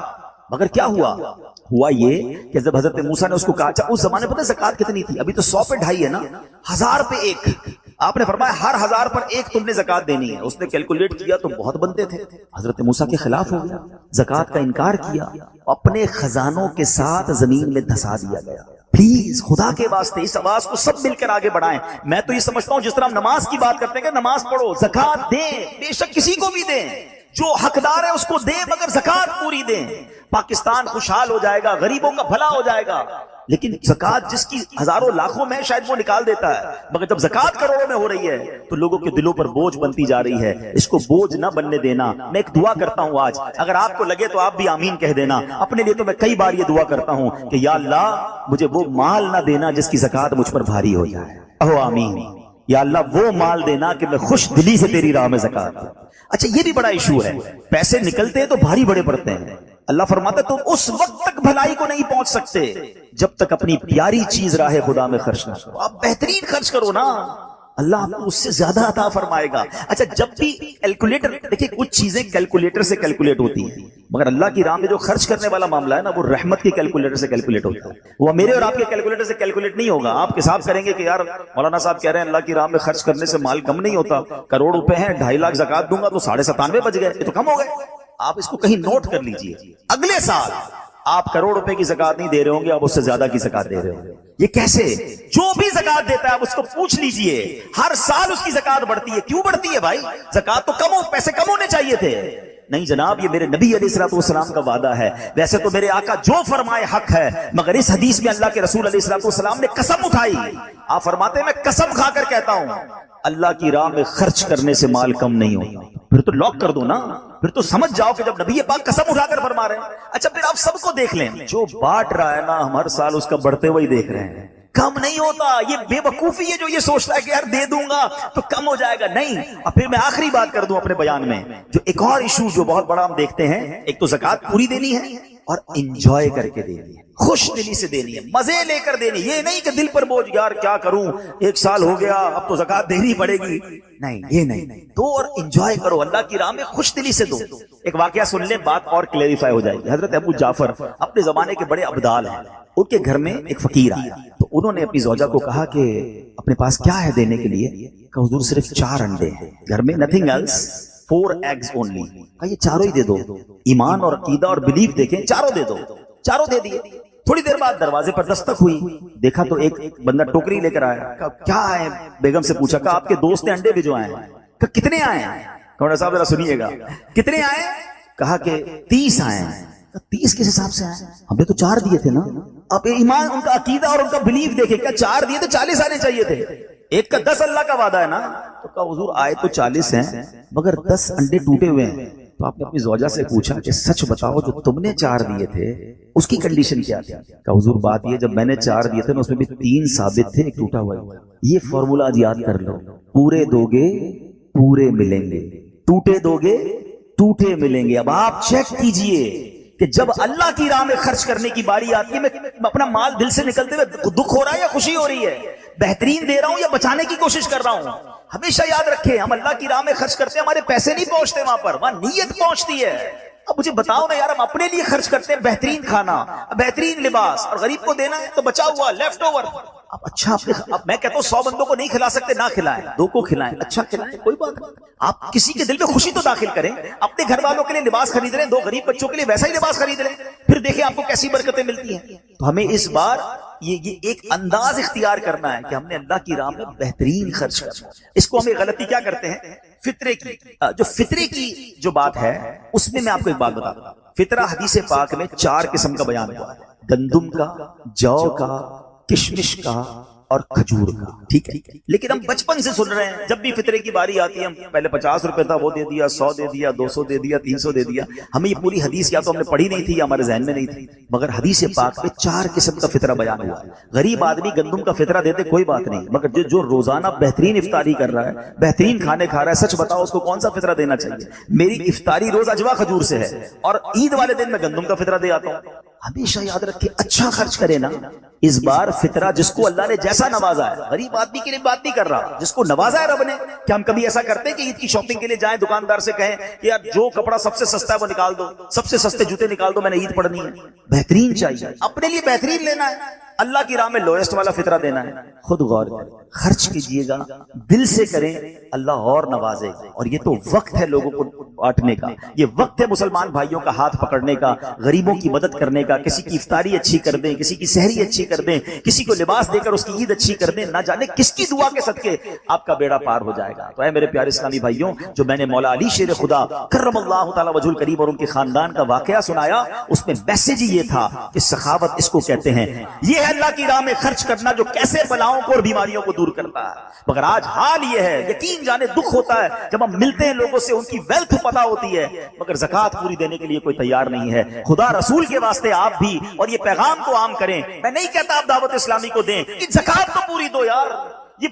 مگر کیا ہوا یہ کہ جب حضرت موسیٰ نے اس کو کہا، اچھا اس زمانے پتہ زکات کتنی تھی؟ ابھی تو 100 پہ 2.5 ہے نا، 1000 پہ 1۔ آپ نے فرمایا ہر 1000 پر 1 تم نے زکات دینی ہے۔ اس نے کیلکولیٹ کیا تو بہت بنتے تھے، حضرت موسیٰ کے خلاف ہو گیا، زکات کا انکار کیا، اپنے خزانوں کے ساتھ زمین میں دھسا دیا گیا۔ پلیز خدا کے واسطے اس آواز کو سب مل کر آگے بڑھائیں۔ میں تو یہ سمجھتا ہوں جس طرح ہم نماز کی بات کرتے ہیں کہ نماز پڑھو، زکات دیں، بے شک کسی کو بھی دیں، جو حقدار ہے اس کو دیں، مگر زکات پوری دیں۔ پاکستان خوشحال ہو جائے گا، غریبوں کا بھلا ہو جائے گا۔ لیکن زکات جس کی ہزاروں لاکھوں میں شاید وہ نکال دیتا ہے، مگر جب زکات کروڑوں میں ہو رہی ہے تو لوگوں کے دلوں پر بوجھ بنتی جا رہی ہے۔ اس کو بوجھ نہ بننے دینا۔ میں ایک دعا کرتا ہوں آج، اگر آپ کو لگے تو آپ بھی آمین کہہ دینا۔ اپنے لیے تو میں کئی بار یہ دعا کرتا ہوں کہ یا اللہ مجھے وہ مال نہ دینا جس کی زکات مجھ پر بھاری ہو جائے۔ اہو آمین۔ یا اللہ وہ مال دینا کہ میں خوش دلی سے تیری راہ میں زکات دوں۔ اچھا یہ بھی بڑا ایشو ہے، پیسے نکلتے ہیں تو بھاری بڑے پڑتے ہیں۔ اللہ فرماتا ہے تم اس وقت تک بھلائی کو نہیں پہنچ سکتے جب تک اپنی پیاری چیز راہ خدا میں خرچ نہ کرو۔ آپ بہترین خرچ کرو نا، اللہ آپ کو اس سے زیادہ عطا فرمائے گا۔ اچھا جب بھی کیلکولیٹر، دیکھیں کچھ چیزیں کیلکولیٹر سے کیلکولیٹ ہوتی ہیں، مگر اللہ کی راہ میں جو خرچ کرنے والا معاملہ ہے نا، وہ رحمت کے کیلکولیٹر سے کیلکولیٹ ہوتا ہے۔ وہ میرے اور آپ کے کیلکولیٹر سے کیلکولیٹ نہیں ہوگا۔ آپ حساب کریں گے کہ یار مولانا صاحب کہہ رہے ہیں اللہ کی راہ میں خرچ کرنے سے مال کم نہیں ہوتا، کروڑ روپے ہیں 2.5 لاکھ زکات دوں گا تو 97.5 بچ گئے، یہ تو کم ہو گئے۔ آپ اس کو کہیں نوٹ کر لیجئے، اگلے سال آپ کروڑ روپے کی زکات نہیں دے رہے ہوں گے، آپ اس سے زیادہ کی زکات دے رہے ہوں گے۔ یہ کیسے؟ جو بھی زکات دیتا ہے آپ اس کو پوچھ لیجئے، ہر سال اس کی زکات بڑھتی ہے۔ کیوں بڑھتی ہے بھائی؟ زکات تو کم ہو، پیسے کم ہونے چاہیے تھے۔ نہیں جناب، یہ میرے نبی علیہ الصلوۃ والسلام کا وعدہ ہے۔ ویسے تو میرے آقا جو فرمائے حق ہے، مگر اس حدیث میں اللہ کے رسول علیہ الصلوۃ والسلام نے قسم اٹھائی۔ آپ فرماتے ہیں میں قسم کھا کر کہتا ہوں اللہ کی راہ میں خرچ کرنے سے مال کم نہیں ہوتا۔ پھر تو لاک کر دو نا، پھر تو سمجھ جاؤ کہ جب نبی پاک قسم اٹھا کر فرما رہے ہیں۔ اچھا پھر آپ سب کو دیکھ لیں، جو بانٹ رہا ہے نا ہم ہر سال اس کا بڑھتے ہوئے دیکھ رہے ہیں، کم نہیں ہوتا۔ یہ بے وقوفی ہے جو یہ سوچتا ہے کہ یار دے دوں گا تو کم ہو جائے گا، نہیں۔ اب پھر میں آخری بات کر دوں اپنے بیان میں، جو ایک اور ایشو جو بہت بڑا ہم دیکھتے ہیں، ایک تو زکات پوری دینی ہے اور انجوائے کر کے دینی ہے، خوش دلی سے دینی ہے، مزے لے کر دینی۔ یہ نہیں کہ دل پر بوجھ، یار کیا کروں 1 سال ہو گیا اب تو زکات دینی پڑے گی، نہیں یہ نہیں۔ دو اور انجوائے کرو، اللہ کی راہ میں خوش دلی سے دو۔ ایک واقعہ سن لیں، بات اور کلیریفائی ہو جائے گی۔ حضرت ابو جعفر اپنے زمانے کے بڑے ابدال ہیں، ان کے گھر میں ایک فقیر آیا تو انہوں نے اپنی زوجہ کو کہا کہ اپنے پاس کیا ہے دینے کے لیے؟ کہ حضور صرف 4 انڈے ہیں گھر میں، نتھنگ ایلس، 4 eggs only۔ کہا یہ چاروں ہی دے دو۔ ایمان اور عقیدہ اور بلیف دیکھیں، چاروں دے دو۔ چاروں دے دیے۔ تھوڑی دیر بعد دروازے پر دستک ہوئی، دیکھا تو ایک بندہ ٹوکری لے کر آیا۔ کہا کیا آئے؟ بیگم سے پوچھا، کہا آپ کے دوست نے انڈے بھجوائے ہیں۔ کہا کتنے آئے ہیں؟ کہا صاحب ذرا سنیے گا، کتنے آئے؟ کہا کہ 30 آئے ہیں۔ 30 کس حساب سے آئے؟ ہم نے تو 4 دیے تھے نا۔ اب ایمان، ان کا عقیدہ اور ان کا بلیف دیکھے، کیا 4 دیے تو 40 آنے چاہیے تھے، ایک کا 10 اللہ کا وعدہ ہے نا۔ تو کہا حضور آئے تو 40 ہیں مگر 10 انڈے ٹوٹے ہوئے ہیں۔ تو آپ نے اپنی زوجہ سے پوچھا کہ سچ بتاؤ جو تم نے 4 دیے تھے اس کی کنڈیشن کیا تھی؟ کہ حضور بات یہ جب میں نے 4 دیے تھے نا اس میں بھی 3 ثابت تھے، ایک ٹوٹا ہوا ہے۔ یہ فارمولا آج یاد کر لو، پورے دو گے پورے ملیں گے، ٹوٹے دو گے ٹوٹے ملیں گے۔ اب آپ چیک کیجئے کہ جب اللہ کی راہ میں خرچ کرنے کی باری آتی ہے، میں اپنا مال دل سے نکلتے ہوئے دکھ ہو رہا ہے یا خوشی ہو رہی ہے، بہترین دے رہا ہوں یا بچانے کی کوشش کر رہا ہوں؟ ہمیشہ یاد رکھیں، ہم اللہ کی راہ میں خرچ کرتے ہیں، ہمارے پیسے نہیں پہنچتے وہاں پر، وہاں نیت پہنچتی ہے۔ اب مجھے بتاؤ نا یار، ہم اپنے لیے خرچ کرتے ہیں بہترین کھانا، بہترین لباس، اور غریب کو دینا ہے تو بچا ہوا لیفٹ اوور. اب اچھا اب میں کہتا ہوں 100 بندوں کو نہیں کھلا سکتے، نہ کھلائیں، 2 کو کھلائیں، اچھا کھلائیں، کوئی بات نہیں. آپ کسی کے دل میں خوشی تو داخل کریں. اپنے گھر والوں کے لیے لباس خرید رہے ہیں، 2 غریب بچوں کے لیے ویسا ہی لباس خرید لیں، پھر دیکھیں آپ کو کیسی برکتیں ملتی ہیں. تو ہمیں اس بار یہ ایک انداز اختیار کرنا ہے کہ ہم نے اللہ کی راہ میں بہترین خرچ کرنا. اس کو ہمیں غلطی کیا کرتے ہیں، فطرے کی. جو فطرے کی جو بات ہے اس میں آپ کو ایک بات بتا دوں. فطرہ حدیث پاک میں 4 قسم کا بیان ہوا ہے، گندم کا، جو کا، کشمش کا اور کھجور کا. ٹھیک ہے، لیکن ہم بچپن سے سن رہے ہیں، جب بھی فطرے کی باری آتی ہے ہم پہلے 50 روپے تھا وہ دے دیا، 100 دے دیا، 200 دے دیا، 300 دے دیا. ہمیں یہ پوری حدیث یا تو ہم نے پڑھی نہیں تھی یا ہمارے ذہن میں نہیں تھی، مگر حدیث پاک میں 4 قسم کا فطرہ بیان ہوا ہے. غریب آدمی گندم کا فطرہ دیتے کوئی بات نہیں، مگر جو روزانہ بہترین افطاری کر رہا ہے، بہترین کھانے کھا رہا ہے، سچ بتاؤ اس کو کون سا فطرہ دینا چاہیے؟ میری افطاری روز اجوا کھجور سے ہے اور عید والے دن میں گندم کا فطرہ دے آتا ہوں. ہمیشہ یاد رکھے اچھا خرچ کرے نا. اس بار فطرہ جس کو اللہ نے جیسا نوازا ہے، غریب آدمی کے لیے بات نہیں کر رہا، جس کو نوازا ہے رب نے. کیا ہم کبھی ایسا کرتے ہیں کہ عید کی شاپنگ کے لیے جائیں دکاندار سے کہیں کہ یار جو کپڑا سب سے سستا ہے وہ نکال دو، سب سے سستے جوتے نکال دو، میں نے عید پڑھنی ہے؟ بہترین چاہیے، اپنے لیے بہترین لینا ہے، اللہ کی راہ میں لوئسٹ والا فطرہ دینا ہے. خود غور کریں، خرچ کیجئے گا، دل سے کریں، اللہ اور نوازے گا. اور یہ تو وقت ہے لوگوں کو بانٹنے کا، یہ وقت ہے مسلمان بھائیوں کا ہاتھ پکڑنے کا، غریبوں کی مدد کرنے کا. کسی کی افطاری اچھی کر دیں، کسی کی سحری اچھی کر دیں، کسی کو لباس دے کر اس کی عید اچھی کر دیں. نہ جانے کس کی دعا کے صدقے آپ کا بیڑا پار ہو جائے گا. تو اے میرے پیارے اسلامی بھائیوں، جو میں نے مولا علی شیر خدا کرم اللہ تعالی وجہ الکریم اور ان کے خاندان کا واقعہ سنایا، اس میں میسج یہ تھا کہ سخاوت اس کو کہتے ہیں. یہ ہے اللہ کی راہ میں خرچ کرنا جو کیسے بلاؤں کو اور بیماریوں کو دور کرتا ہے. مگر آج حال یہ ہے، یقین جانے دکھ ہوتا ہے جب ہم ملتے ہیں لوگوں سے، ان کی ویلتھ پتہ ہوتی ہے مگر زکوٰۃ پوری دینے کے لیے کوئی تیار نہیں ہے. خدا رسول کے واسطے آپ بھی اور یہ پیغام کو عام کریں. میں نہیں کہتا آپ دعوت اسلامی کو دیں کہ زکوٰۃ تو پوری دو یار،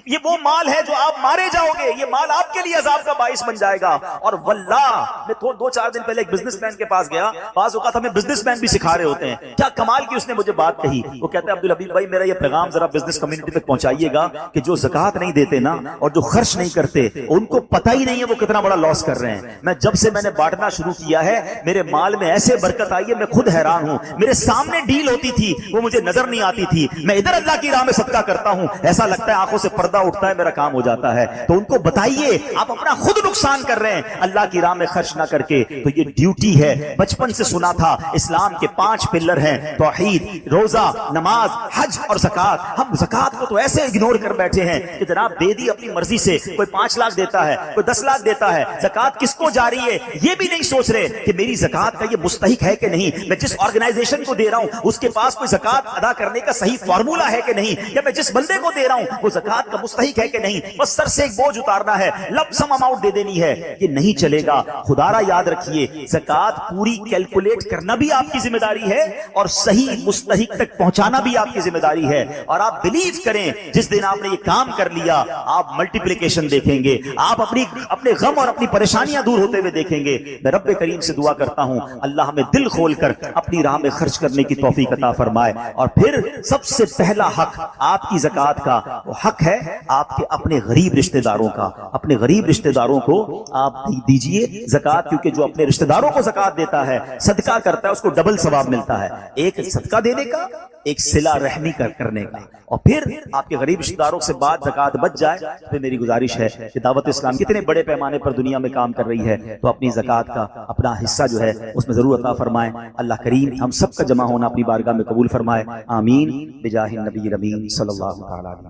یہ وہ مال ہے جو آپ مارے جاؤ گے، یہ مال آپ کے لیے عذاب کا باعث بن جائے گا. اور واللہ میں 2-4 دن پہلے ایک بزنس مین کے پاس گیا. بعض اوقات ہمیں بزنس مین بھی سکھا رہے ہوتے ہیں. کیا کمال کی اس نے مجھے بات کہی. وہ کہتے ہیں عبدالحبیب بھائی میرا یہ پیغام ذرا بزنس کمیونٹی تک پہنچائیے گا کہ جو زکوٰۃ نہیں دیتے نا اور جو خرچ نہیں کرتے، ان کو پتہ ہی نہیں ہے وہ کتنا بڑا لاس کر رہے ہیں. میں نے بانٹنا شروع کیا ہے، میرے مال میں ایسے برکت آئی ہے، میں خود حیران ہوں. میرے سامنے ڈیل ہوتی تھی وہ مجھے نظر نہیں آتی تھی، میں ادھر اللہ کی راہ میں صدقہ کرتا ہوں، ایسا لگتا ہے آنکھوں سے پردہ اٹھتا ہے، میرا کام ہو جاتا ہے. تو ان کو بتائیے آپ اپنا خود نقصان کر رہے ہیں اللہ کی راہ میں خرچ نہ کر کے. تو یہ ڈیوٹی ہے. بچپن سے سنا تھا اسلام کے 5 پلر ہیں، توحید، روزہ، نماز، حج اور زکوٰۃ. ہم زکوٰۃ کو تو ایسے اگنور کر بیٹھے ہیں کہ جناب دے دی اپنی مرضی سے. کوئی 5 لاکھ دیتا ہے، کوئی 10 لاکھ دیتا ہے. زکوٰۃ کس کو جا رہی ہے یہ بھی نہیں سوچ رہے کہ میری زکوٰۃ کا یہ مستحق ہے کہ نہیں، میں جس آرگنائزیشن کو دے رہا ہوں اس کے پاس کوئی زکوٰۃ ادا کرنے کا صحیح فارمولہ ہے کہ نہیں، یا میں جس بندے کو دے رہا ہوں وہ زکوٰۃ کا مستحق ہے کہ نہیں. بس سر سے ایک بوجھ اتارنا ہے، لب سم اماؤنٹ دے دینی ہے. یہ نہیں چلے گا. خدا را یاد رکھیے، زکوٰۃ پوری کیلکولیٹ کرنا بھی آپ کی ذمہ داری ہے اور صحیح مستحق تک پہنچانا بھی آپ کی ذمہ داری ہے. اور آپ بلیو کریں جس دن آپ نے یہ کام کر لیا آپ ملٹیپلیکیشن دیکھیں گے، آپ اپنے غم اور اپنی پریشانیاں دور ہوتے ہوئے دیکھیں گے. میں رب کریم سے دعا کرتا ہوں اللہ ہمیں دل کھول کر اپنی راہ میں خرچ کرنے کی توفیق عطا فرمائے. اور پھر سب سے پہلا حق آپ کی زکوٰۃ کا وہ حق ہے آپ کے اپنے غریب رشتہ داروں کا. اپنے غریب رشتہ داروں کو آپ دیجئے زکوٰۃ، کیونکہ جو اپنے رشتہ داروں کو زکوٰۃ دیتا ہے، صدقہ کرتا ہے، اس کو ڈبل ثواب ملتا ہے. ایک صدقہ دینے کا، ایک صلہ رحمی کرنے کا. اور پھر آپ کے غریب رشتہ داروں سے بات زکوٰۃ بچ جائے تو میری گزارش ہے کہ دعوت اسلام کتنے بڑے پیمانے پر دنیا میں کام کر رہی ہے، تو اپنی زکوٰۃ کا اپنا حصہ جو ہے اس میں ضرور عطا فرمائیں. اللہ کریم ہم سب کا جمع ہونا اپنی بارگاہ میں قبول فرمائے. آمین بجاہ النبی الامین صلی اللہ تعالی.